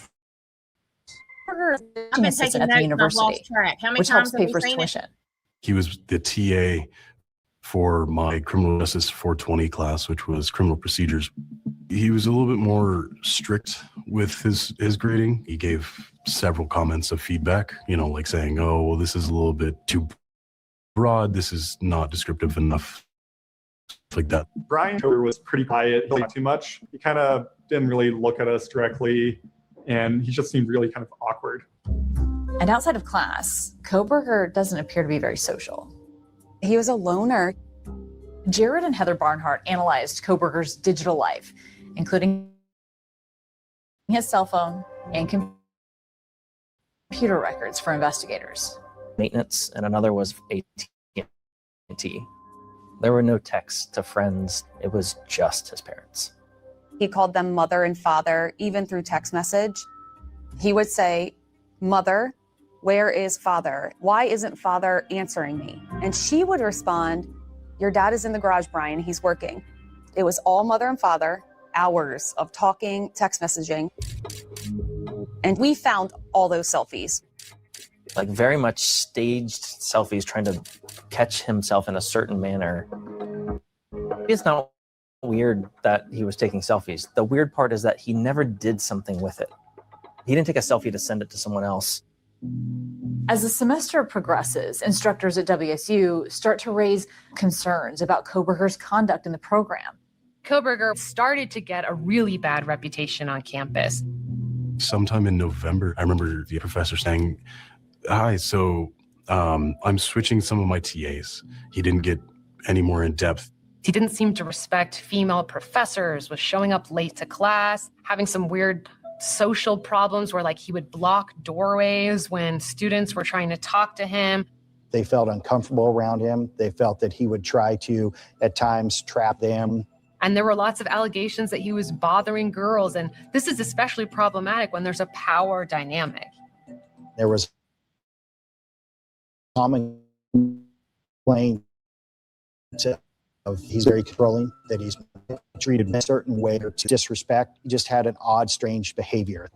I've been taking at the notes and I've university, lost track. How many which helps times pay have for you his seen it? tuition. He was the TA for my criminal justice 420 class, which was criminal procedures. He was a little bit more strict with his grading. He gave several comments of feedback, like saying, oh, well, this is a little bit too broad. This is not descriptive enough. Like that. Bryan Kohberger was pretty quiet, not too much. He kind of didn't really look at us directly, and he just seemed really kind of awkward. And outside of class, Kohberger doesn't appear to be very social. He was a loner. Jared and Heather Barnhart analyzed Kohberger's digital life, including his cell phone and computer records for investigators. Maintenance, and another was AT&T. There were no texts to friends. It was just his parents. He called them mother and father, even through text message. He would say, "Mother, where is father? Why isn't father answering me?" And she would respond, "Your dad is in the garage, Brian. He's working." It was all mother and father, hours of talking, text messaging. And we found all those selfies. Like very much staged selfies, trying to catch himself in a certain manner. It's not weird that he was taking selfies. The weird part is that he never did something with it. He didn't take a selfie to send it to someone else. As the semester progresses, instructors at WSU start to raise concerns about Kohberger's conduct in the program. Kohberger started to get a really bad reputation on campus. Sometime in November, I remember the professor saying, "Hi, so I'm switching some of my TAs." He didn't get any more in depth. He didn't seem to respect female professors, was showing up late to class, having some weird social problems where like he would block doorways when students were trying to talk to him. They felt uncomfortable around him. They felt that he would try to, at times, trap them. And there were lots of allegations that he was bothering girls. And this is especially problematic when there's a power dynamic. There was common complaint of he's very controlling, that he's treated in a certain way or to disrespect. He just had an odd, strange behavior.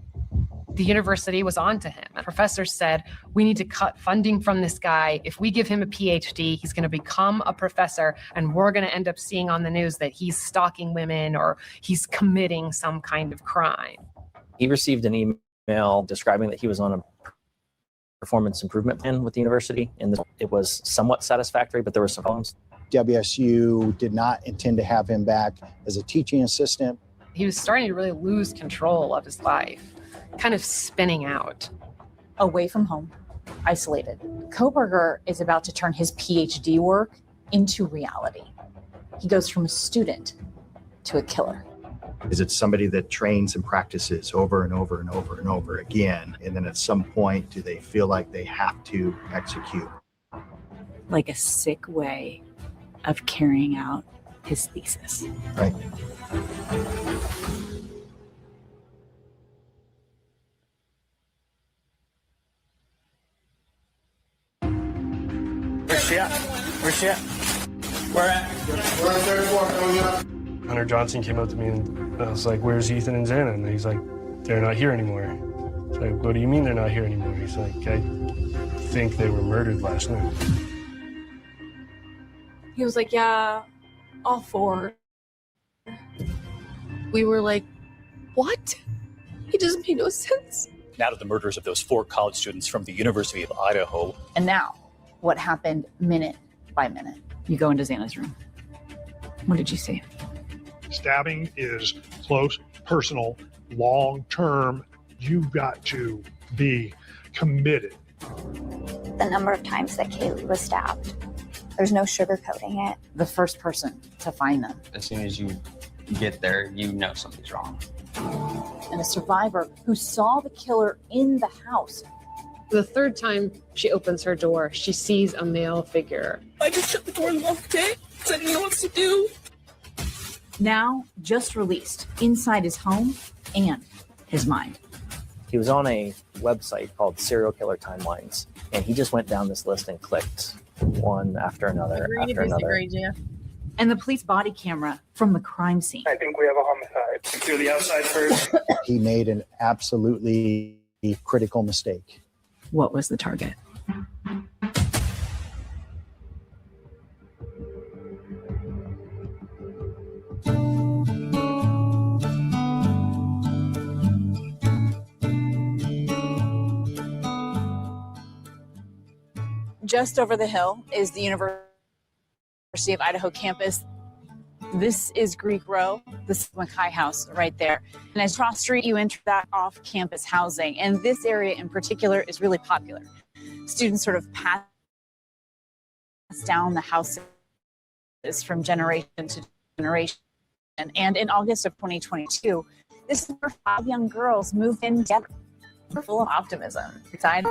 The university was on to him. Professors said, we need to cut funding from this guy. If we give him a PhD, he's going to become a professor, and we're going to end up seeing on the news that he's stalking women or he's committing some kind of crime. He received an email describing that he was on a performance improvement plan with the university, and it was somewhat satisfactory, but there were some problems. WSU did not intend to have him back as a teaching assistant. He was starting to really lose control of his life, kind of spinning out. Away from home, isolated, Kohberger is about to turn his PhD work into reality. He goes from a student to a killer. Is it somebody that trains and practices over and over and over and over again? And then at some point, do they feel like they have to execute? Like a sick way of carrying out his thesis. Right. Where's she at? Where's she at? Where at? We're on 34 coming up. Hunter Johnson came up to me and I was like, "Where's Ethan and Xana?" And he's like, "They're not here anymore." It's like, "What do you mean they're not here anymore?" He's like, "I think they were murdered last night." He was like, "Yeah, all four." We were like, what? It doesn't make no sense. Now to the murders of those 4 college students from the University of Idaho. And now, what happened minute by minute? You go into Xana's room. What did you see? Stabbing is close, personal, long-term. You've got to be committed. The number of times that Kaylee was stabbed, there's no sugarcoating it. The first person to find them. As soon as you get there, you know something's wrong. And a survivor who saw the killer in the house. The third time she opens her door, she sees a male figure. I just shut the door and locked it because I didn't know what to do. Now just released inside his home and his mind. He was on a website called Serial Killer Timelines, and he just went down this list and clicked one after another after another. And the police body camera from the crime scene. I think we have a homicide. Clear the outside first. He made an absolutely critical mistake. What was the target? Just over the hill is the University of Idaho campus. This is Greek Row. This is Mackay House right there. And as cross street, you enter that off-campus housing. And this area in particular is really popular. Students sort of pass down the houses from generation to generation. And in August of 2022, This is where 5 young girls moved in together. We're full of optimism. Excited.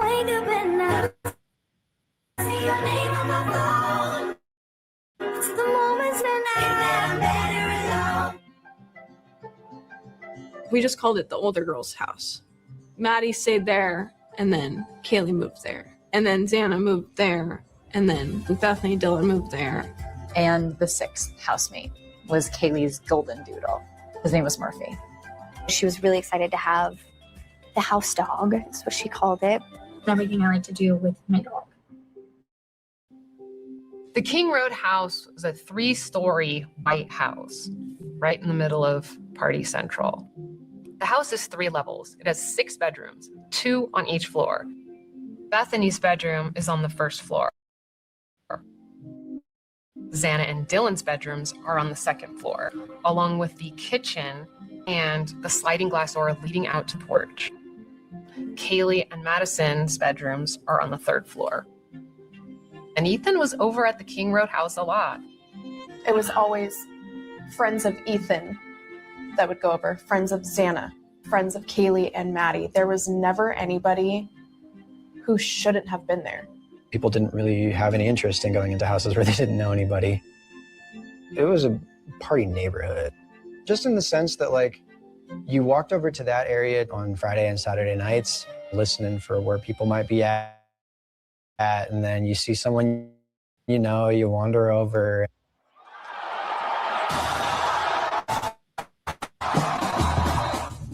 We just called it the older girl's house. Maddie stayed there, and then Kaylee moved there. And then Xana moved there, and then Bethany Dillon moved there. And the 6th housemate was Kaylee's golden doodle. His name was Murphy. She was really excited to have the house dog, is what she called it. Everything I like to do with my dog. The King Road house was a 3-story white house right in the middle of Party Central. The house is 3 levels. It has 6 bedrooms, 2 on each floor. Bethany's bedroom is on the 1st floor. Xana and Dylan's bedrooms are on the 2nd floor, along with the kitchen and the sliding glass door leading out to the porch. Kaylee and Madison's bedrooms are on the 3rd floor. And Ethan was over at the King Road house a lot. It was always friends of Ethan that would go over, friends of Xana, friends of Kaylee and Maddie. There was never anybody who shouldn't have been there. People didn't really have any interest in going into houses where they didn't know anybody. It was a party neighborhood, just in the sense that, like, you walked over to that area on Friday and Saturday nights, listening for where people might be at, and then you see someone, you know, you wander over.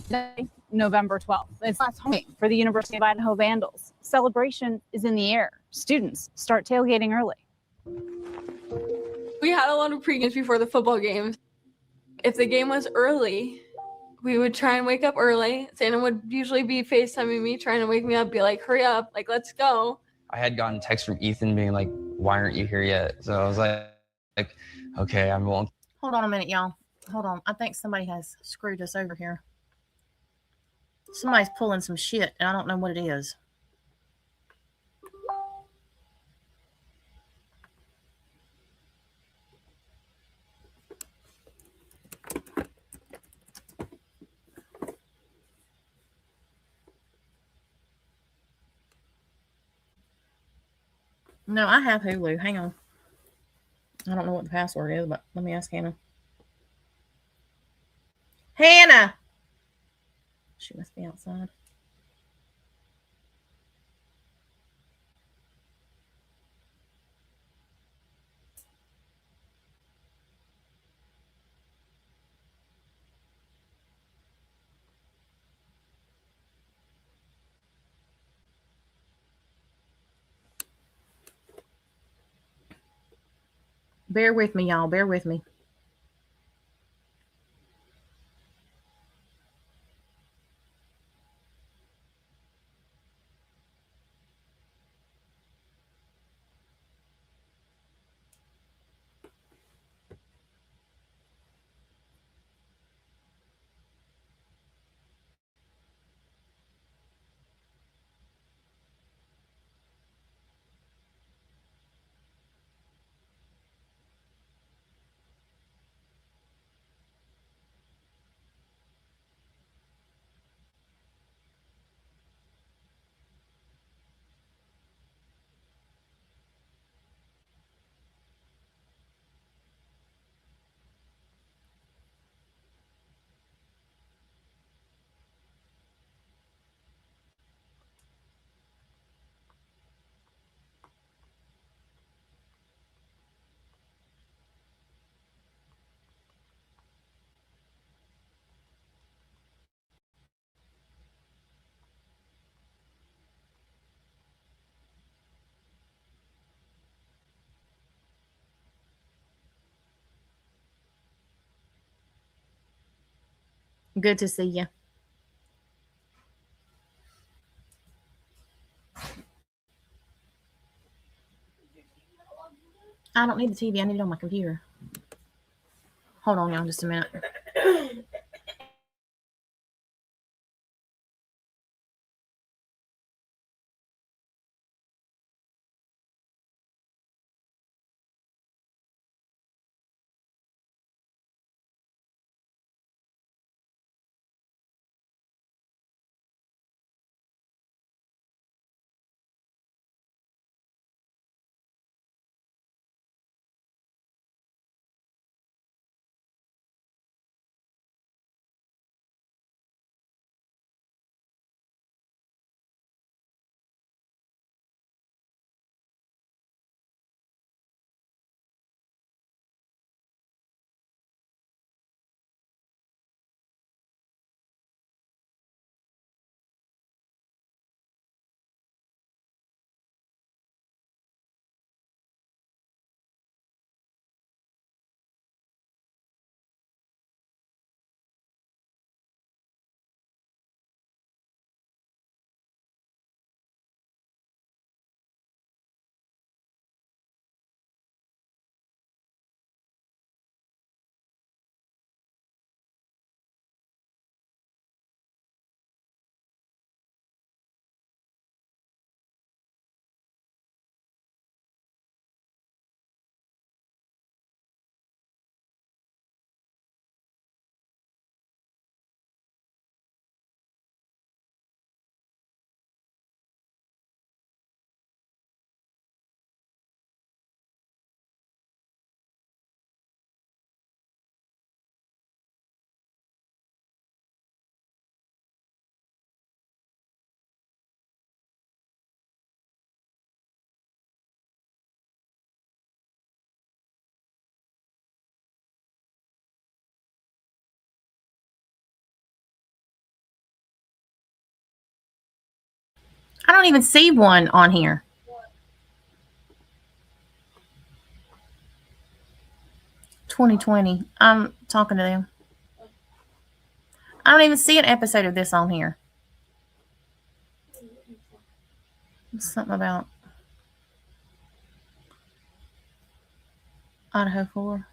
Today, November 12th. It's last home for the University of Idaho Vandals. Celebration is in the air. Students start tailgating early. We had a lot of pre-games before the football games. If the game was early, we would try and wake up early. Xana would usually be FaceTiming me, trying to wake me up, be like, hurry up, like, let's go. I had gotten text from Ethan being like, why aren't you here yet? So I was like okay, I'm willing. Hold on a minute, y'all. Hold on. I think somebody has screwed us over here. Somebody's pulling some shit, and I don't know what it is. No, I have Hulu. Hang on. I don't know what the password is, but let me ask Hannah. Hannah! She must be outside. Bear with me, y'all. Bear with me. Good to see you. I don't need the TV. I need it on my computer. Hold on, y'all, just a minute. I don't even see one on here. "2020." I'm talking to them. I don't even see an episode of this on here. Something about Idaho 4.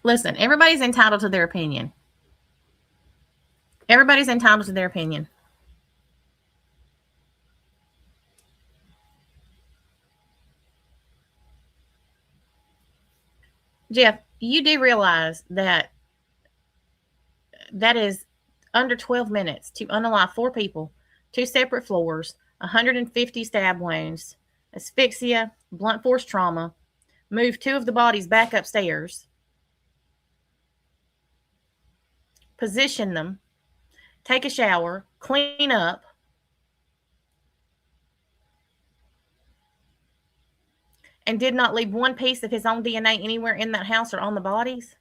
Listen, everybody's entitled to their opinion. Everybody's entitled to their opinion. Jeff, you do realize that is under 12 minutes to unalive 4 people, 2 separate floors, 150 stab wounds, asphyxia, blunt force trauma, move 2 of the bodies back upstairs, position them, take a shower, clean up, and did not leave one piece of his own DNA anywhere in that house or on the bodies?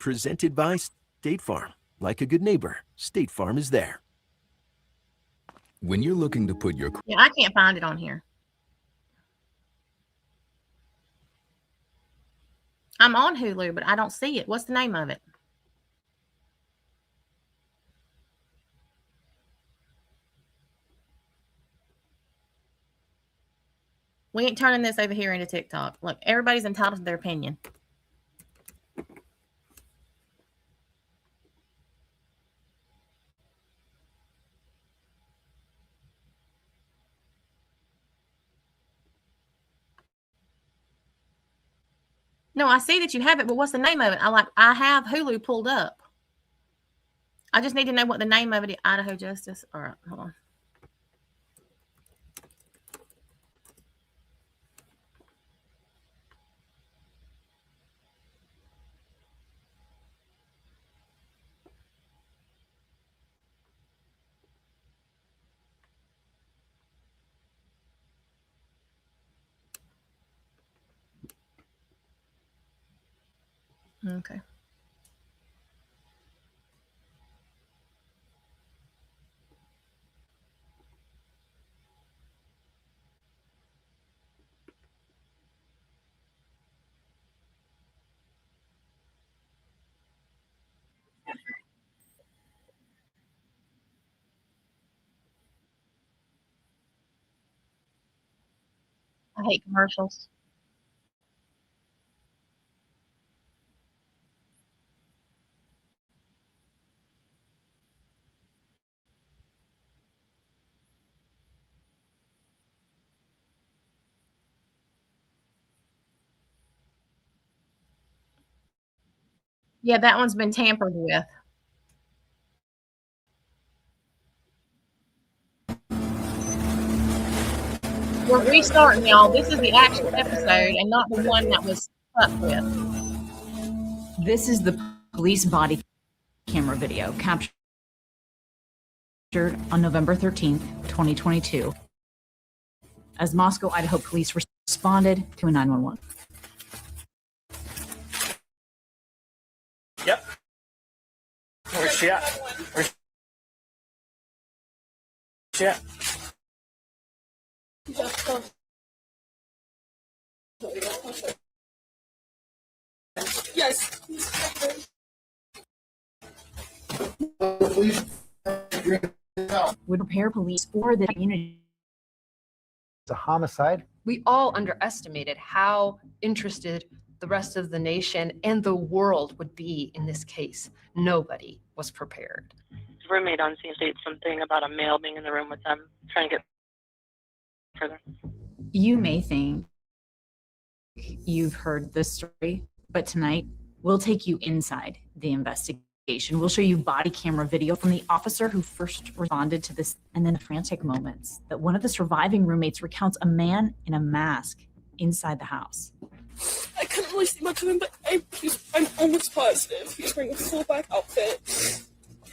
Presented by State Farm. Like a good neighbor, State Farm is there. When you're looking to put your... Yeah, I can't find it on here. I'm on Hulu, but I don't see it. What's the name of it? We ain't turning this over here into TikTok. Look, everybody's entitled to their opinion. No, I see that you have it, but what's the name of it? I have Hulu pulled up. I just need to know what the name of it is. Idaho Justice. All right, hold on. Okay. I hate commercials. Yeah, that one's been tampered with. We're restarting, y'all. This is the actual episode and not the one that was stuck with. This is the police body camera video captured on November 13th, 2022, as Moscow, Idaho police responded to a 911. Yep. Where's she at? Where's she at? Please would prepare police for the community. It's a homicide. We all underestimated how interested the rest of the nation and the world would be in this case. Nobody was prepared. His roommate on scene stated something about a male being in the room with them, trying to get further. You may think you've heard this story, but tonight we'll take you inside the investigation. We'll show you body camera video from the officer who first responded to this, and then the frantic moments that one of the surviving roommates recounts a man in a mask inside the house. I couldn't really see much of him, but I'm almost positive he's wearing a full black outfit.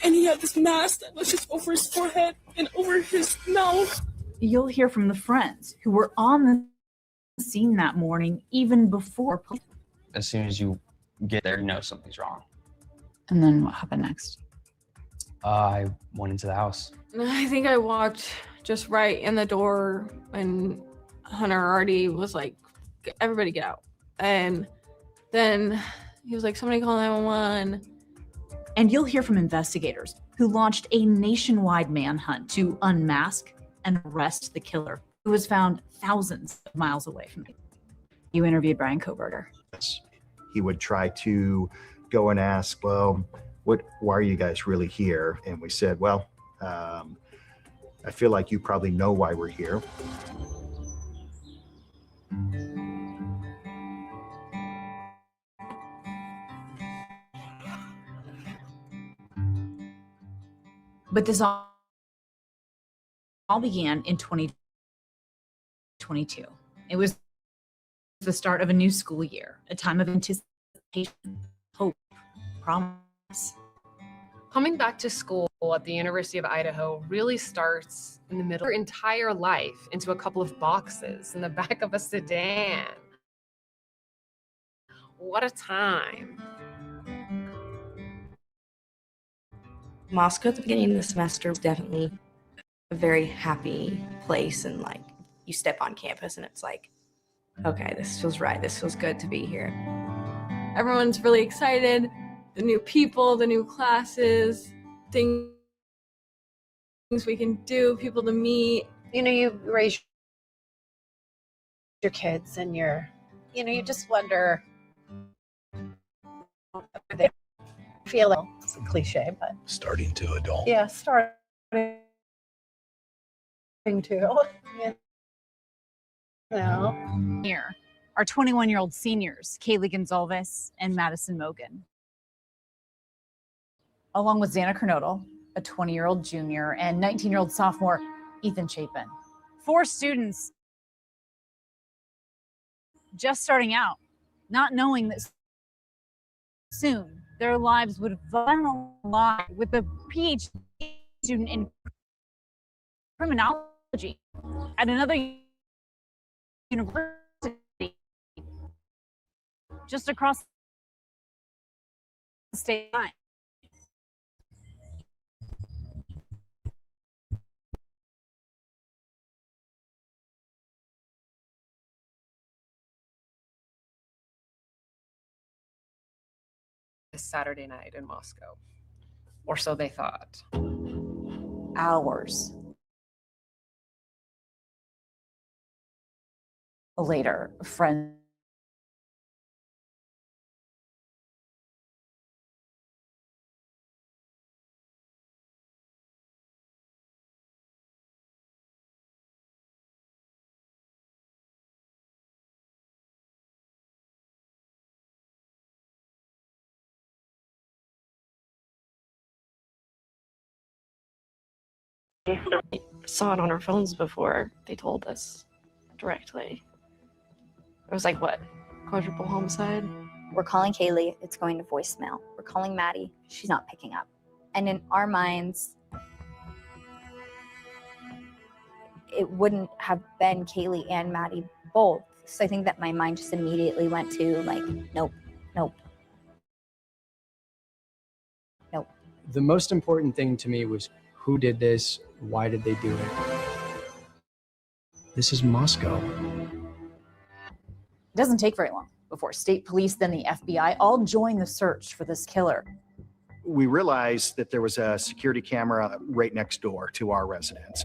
And he had this mask that was just over his forehead and over his mouth. You'll hear from the friends who were on the scene that morning, even before police. As soon as you get there, you know something's wrong. And then what happened next? I went into the house. I think I walked just right in the door when Hunter already was like, everybody get out. And then he was like, somebody call 911. And you'll hear from investigators who launched a nationwide manhunt to unmask and arrest the killer, who was found thousands of miles away from you. You interviewed Brian Koberger. He would try to go and ask, well, why are you guys really here? And we said, well, I feel like you probably know why we're here. But this all began in 2022. It was the start of a new school year, a time of anticipation, hope, promise. Coming back to school at the University of Idaho really starts in the middle of your entire life into a couple of boxes in the back of a sedan. What a time. Moscow at the beginning of the semester was definitely a very happy place, and like you step on campus and it's like, okay, this feels right, this feels good to be here. Everyone's really excited. The new people, the new classes, things we can do, people to meet. You know, you raise your kids and you just wonder if they feel it. It's a cliche, but Starting to adult. yeah, starting to. Here are 21-year-old seniors, Kaylee Gonzalez and Madison Mogan, along with Xana Kernodle, a 20-year-old junior, and 19-year-old sophomore, Ethan Chapin. 4 students just starting out, not knowing that soon their lives would align with a PhD student in criminology at another university just across the state line. Saturday night in Moscow, or so they thought. Hours later, friends Saw it on our phones before they told us directly. It was like, what, quadruple homicide? We're calling Kaylee, it's going to voicemail. We're calling Maddie, she's not picking up. And in our minds, it wouldn't have been Kaylee and Maddie both. So I think that my mind just immediately went to like, nope, nope, nope. The most important thing to me was who did this, why did they do it? This is Moscow. It doesn't take very long before state police, then the FBI, all join the search for this killer. we realized that there was a security camera right next door to our residence.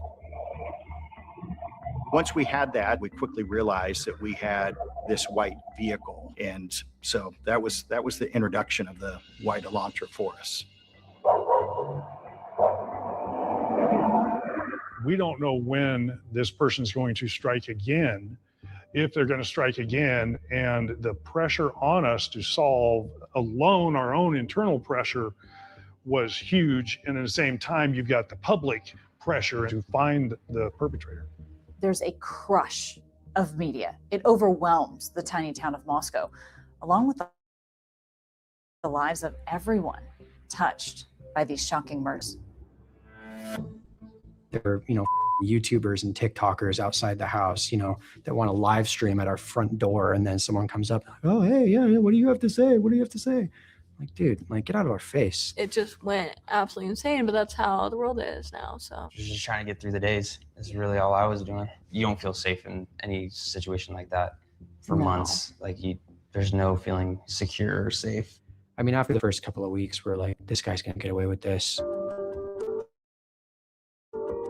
Once we had that, we quickly realized that we had this white vehicle. And so that was the introduction of the white Elantra for us. We don't know when this person's going to strike again, if they're going to strike again, and the pressure on us to solve alone our own internal pressure was huge. And at the same time, you've got the public pressure to find the perpetrator. There's a crush of media. It overwhelms the tiny town of Moscow, along with the lives of everyone touched by these shocking murders. There are, YouTubers and TikTokers outside the house, that want to live stream at our front door. And then someone comes up, oh, hey, yeah, what do you have to say? What do you have to say? Like, dude, get out of our face. It just went absolutely insane, but that's how the world is now, so. Just trying to get through the days is really all I was doing. You don't feel safe in any situation like that for months. There's no feeling secure or safe. I mean, after the first couple of weeks, we're like, this guy's going to get away with this.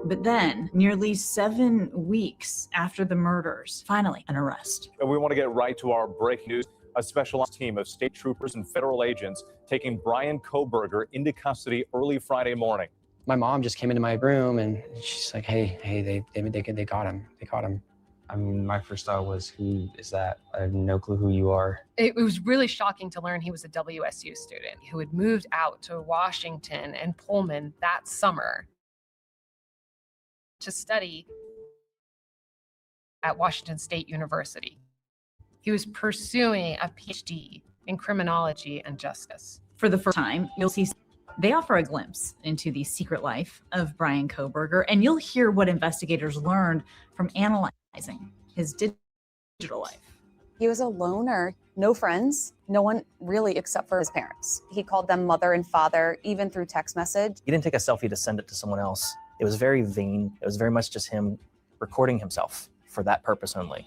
But then, nearly 7 weeks after the murders, finally an arrest. And we want to get right to our breaking news. A specialized team of state troopers and federal agents taking Bryan Kohberger into custody early Friday morning. My mom just came into my room and she's like, hey, they got him. They caught him. I mean, my first thought was, who is that? I have no clue who you are. It was really shocking to learn he was a WSU student who had moved out to Washington and Pullman that summer to study at Washington State University. He was pursuing a PhD in criminology and justice. For the first time, you'll see they offer a glimpse into the secret life of Bryan Kohberger, and you'll hear what investigators learned from analyzing his digital life. He was a loner, no friends, no one really except for his parents. He called them mother and father, even through text message. He didn't take a selfie to send it to someone else. It was very vain. It was very much just him recording himself for that purpose only.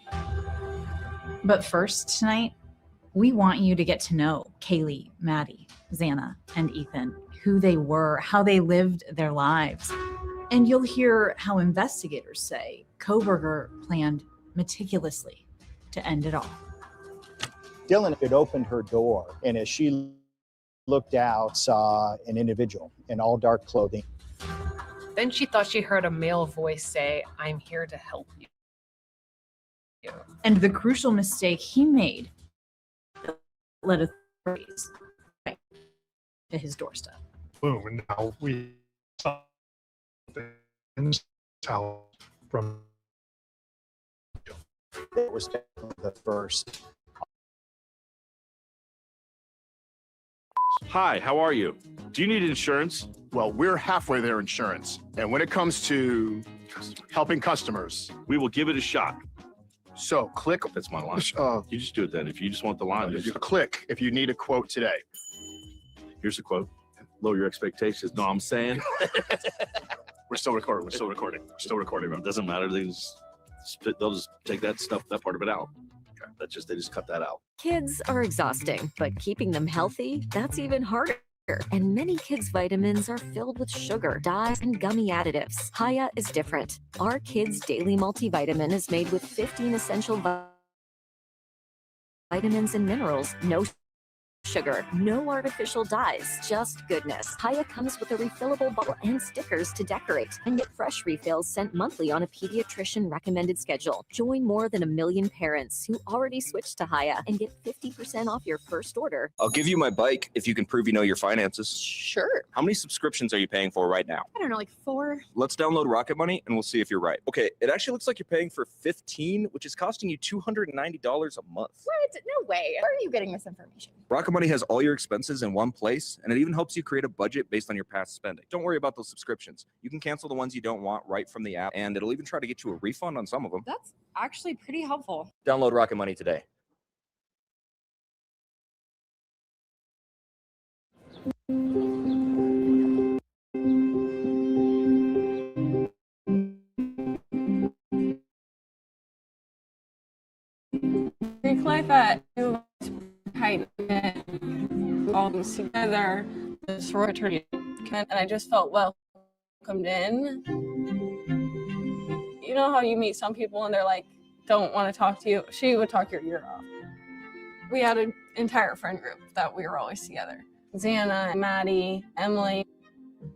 But first tonight, we want you to get to know Kaylee, Maddie, Xana, and Ethan, who they were, how they lived their lives. And you'll hear how investigators say Kohberger planned meticulously to end it all. Dylan had opened her door, and as she looked out, saw an individual in all dark clothing. Then she thought she heard a male voice say, "I'm here to help you." And the crucial mistake he made led authorities right to his doorstep. Boom, and now we saw in this house from. It was definitely the first. Hi, how are you? Do you need insurance? Well, we're halfway there insurance. And when it comes to helping customers, we will give it a shot. So click. That's my line. You just do it then. If you just want the line, You click if you need a quote today. here's a quote. Lower your expectations. Know what I'm saying? We're still recording. We're still recording. We're still recording. It doesn't matter. They'll just take that part of it out. Okay. They just cut that out. Kids are exhausting, but keeping them healthy, that's even harder. And many kids' vitamins are filled with sugar, dyes, and gummy additives. Hiya is different. Our Kids Daily Multivitamin is made with 15 essential vitamins and minerals. No sugar, no artificial dyes, just goodness. Hiya comes with a refillable bottle and stickers to decorate, and get fresh refills sent monthly on a pediatrician recommended schedule. Join more than 1 million parents who already switched to Hiya and get 50% off your first order. I'll give you my bike if you can prove you know your finances. Sure. How many subscriptions are you paying for right now? I don't know, like 4. Let's download Rocket Money and we'll see if you're right. Okay, it actually looks like you're paying for 15, which is costing you $290 a month. What? No way. Where are you getting this information? Rocket Money has all your expenses in one place, and it even helps you create a budget based on your past spending. Don't worry about those subscriptions. You can cancel the ones you don't want right from the app, and it'll even try to get you a refund on some of them. That's actually pretty helpful. Download Rocket Money today. Greek life at New Height, all these together, the sorority, and I just felt welcomed in. You know how you meet some people and they're like, don't want to talk to you? She would talk your ear off. We had an entire friend group that we were always together. Xana, Maddie, Emily.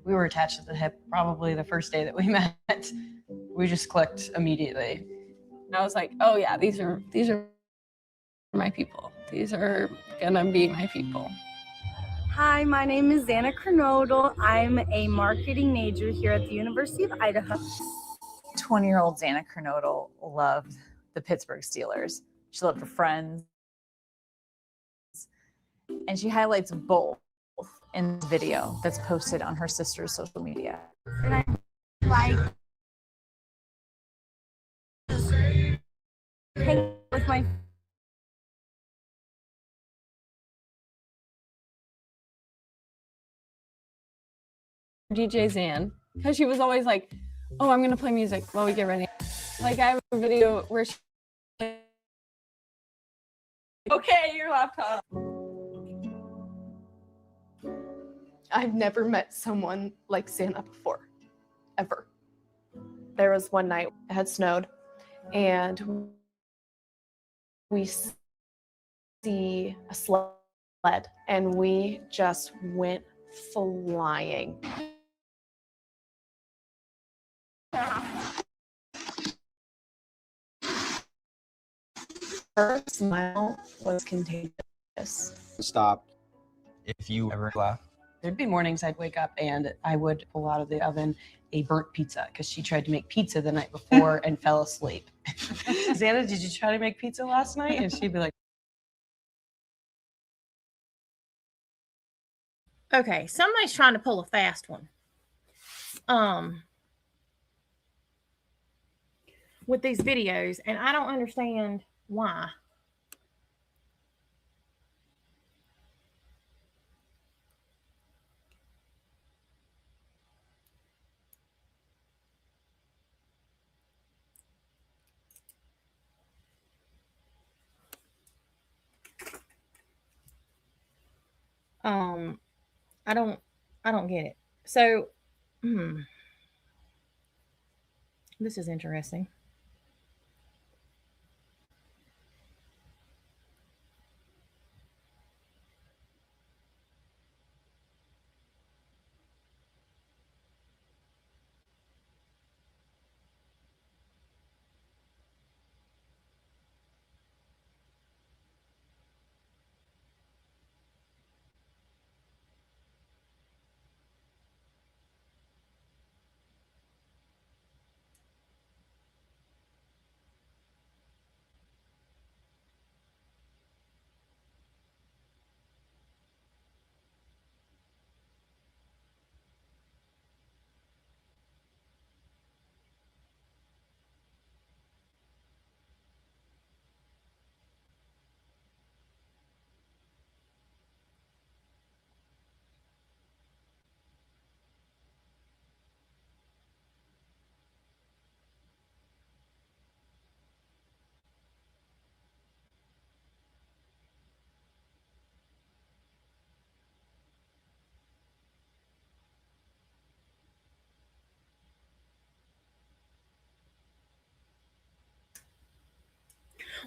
We were attached at the hip probably the first day that we met. We just clicked immediately. And I was like, oh yeah, these are my people. These are gonna be my people. Hi, my name is Xana Kernodle. I'm a marketing major here at the University of Idaho. 20-year-old Xana Kernodle loved the Pittsburgh Steelers. She loved her friends. And she highlights both in the video that's posted on her sister's social media. And I like just hang with my DJ Zan, because she was always like, oh, I'm gonna play music while we get ready. Like, I have a video where she, okay, your laptop. I've never met someone like Xana before, ever. There was one night, it had snowed, and we see a sled, and we just went flying. Her smile was contagious. Stop. If you ever laugh. There'd be mornings I'd wake up and I would pull out of the oven a burnt pizza because she tried to make pizza the night before and fell asleep. Xana, did you try to make pizza last night? And she'd be like, okay, somebody's trying to pull a fast one. With these videos, and I don't understand why. I don't get it. So, this is interesting.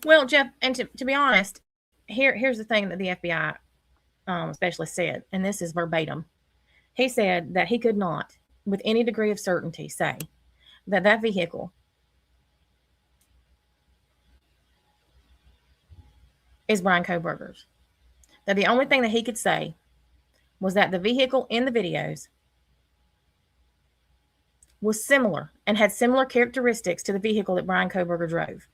Well, Jeff, and to be honest, here's the thing that the FBI specialist said, and this is verbatim. He said that he could not, with any degree of certainty, say that that vehicle is Bryan Kohberger's. That the only thing that he could say was that the vehicle in the videos was similar and had similar characteristics to the vehicle that Bryan Kohberger drove.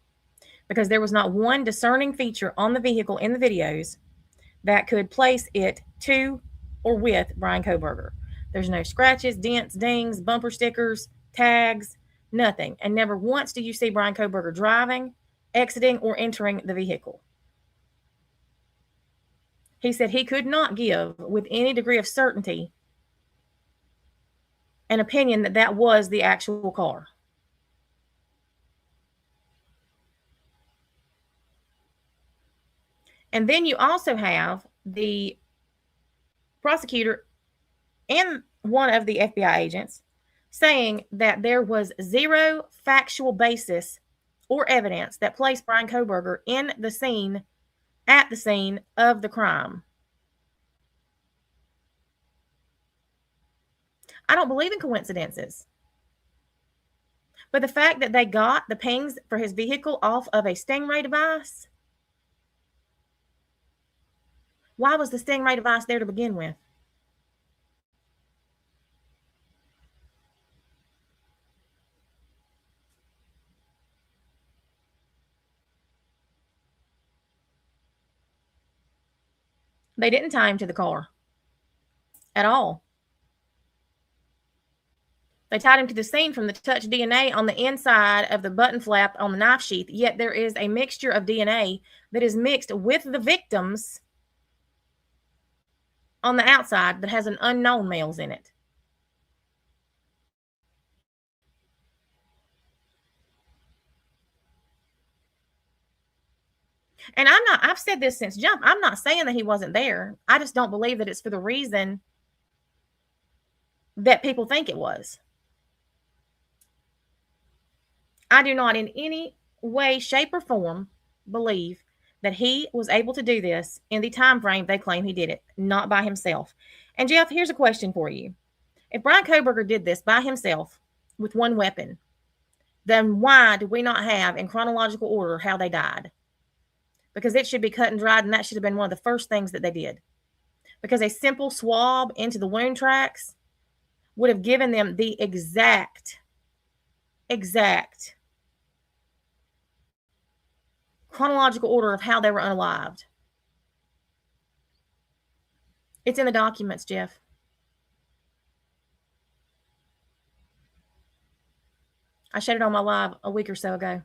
Because there was not one discerning feature on the vehicle in the videos that could place it to or with Bryan Kohberger. There's no scratches, dents, dings, bumper stickers, tags, nothing. And never once do you see Bryan Kohberger driving, exiting, or entering the vehicle. He said he could not give, with any degree of certainty, an opinion that that was the actual car. And then you also have the prosecutor and one of the FBI agents saying that there was zero factual basis or evidence that placed Bryan Kohberger in the scene, at the scene of the crime. I don't believe in coincidences. But the fact that they got the pings for his vehicle off of a Stingray device, why was the Stingray device there to begin with? They didn't tie him to the car at all. They tied him to the scene from the touch DNA on the inside of the button flap on the knife sheath, yet there is a mixture of DNA that is mixed with the victims on the outside that has an unknown males in it. And I've said this since jump. I'm not saying that he wasn't there. I just don't believe that it's for the reason that people think it was. I do not in any way, shape, or form believe that he was able to do this in the time frame they claim he did it, not by himself. And Jeff, here's a question for you. If Bryan Kohberger did this by himself with one weapon, then why do we not have in chronological order how they died? Because it should be cut and dried, and that should have been one of the first things that they did. Because a simple swab into the wound tracks would have given them the exact chronological order of how they were unalived. It's in the documents, Jeff. I shared it on my live a week or so ago.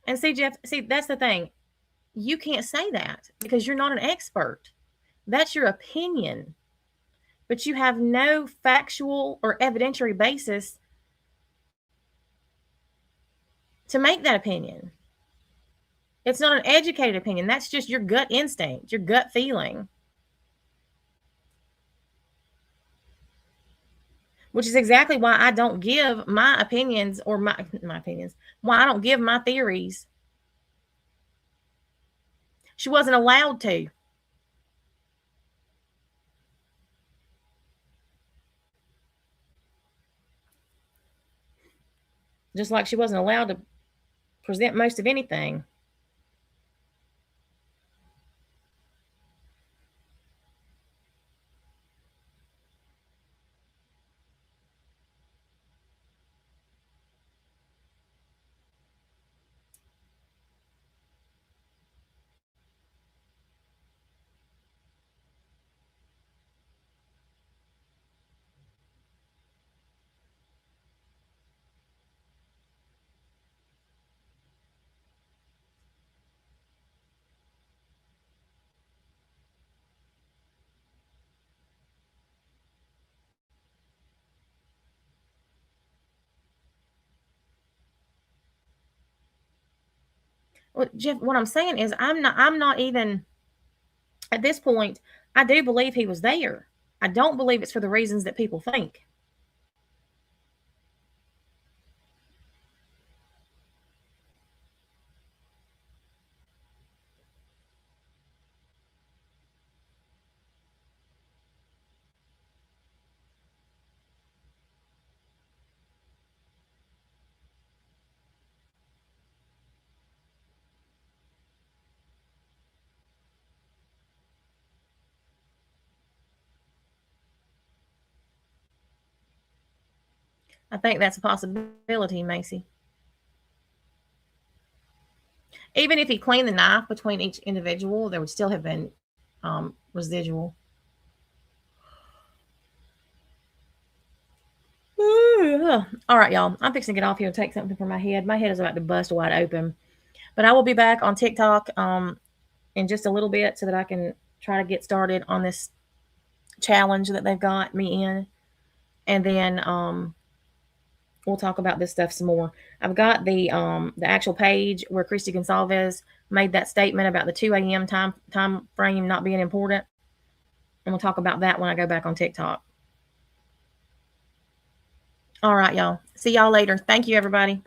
And see, Jeff, that's the thing. You can't say that because you're not an expert. That's your opinion. But you have no factual or evidentiary basis to make that opinion. It's not an educated opinion. That's just your gut instinct, your gut feeling. Which is exactly why I don't give my opinions or my opinions, why I don't give my theories. She wasn't allowed to. Just like she wasn't allowed to present most of anything. Well, Jeff, what I'm saying is I'm not even at this point. I do believe he was there. I don't believe it's for the reasons that people think. I think that's a possibility, Macy. Even if he cleaned the knife between each individual, there would still have been residual. All right, y'all. I'm fixing to get off here and take something for my head. My head is about to bust wide open. But I will be back on TikTok in just a little bit so that I can try to get started on this challenge that they've got me in. And then we'll talk about this stuff some more. I've got the actual page where Christy Gonsalves made that statement about the 2 a.m. time frame not being important. And we'll talk about that when I go back on TikTok. All right, y'all. See y'all later. Thank you, everybody.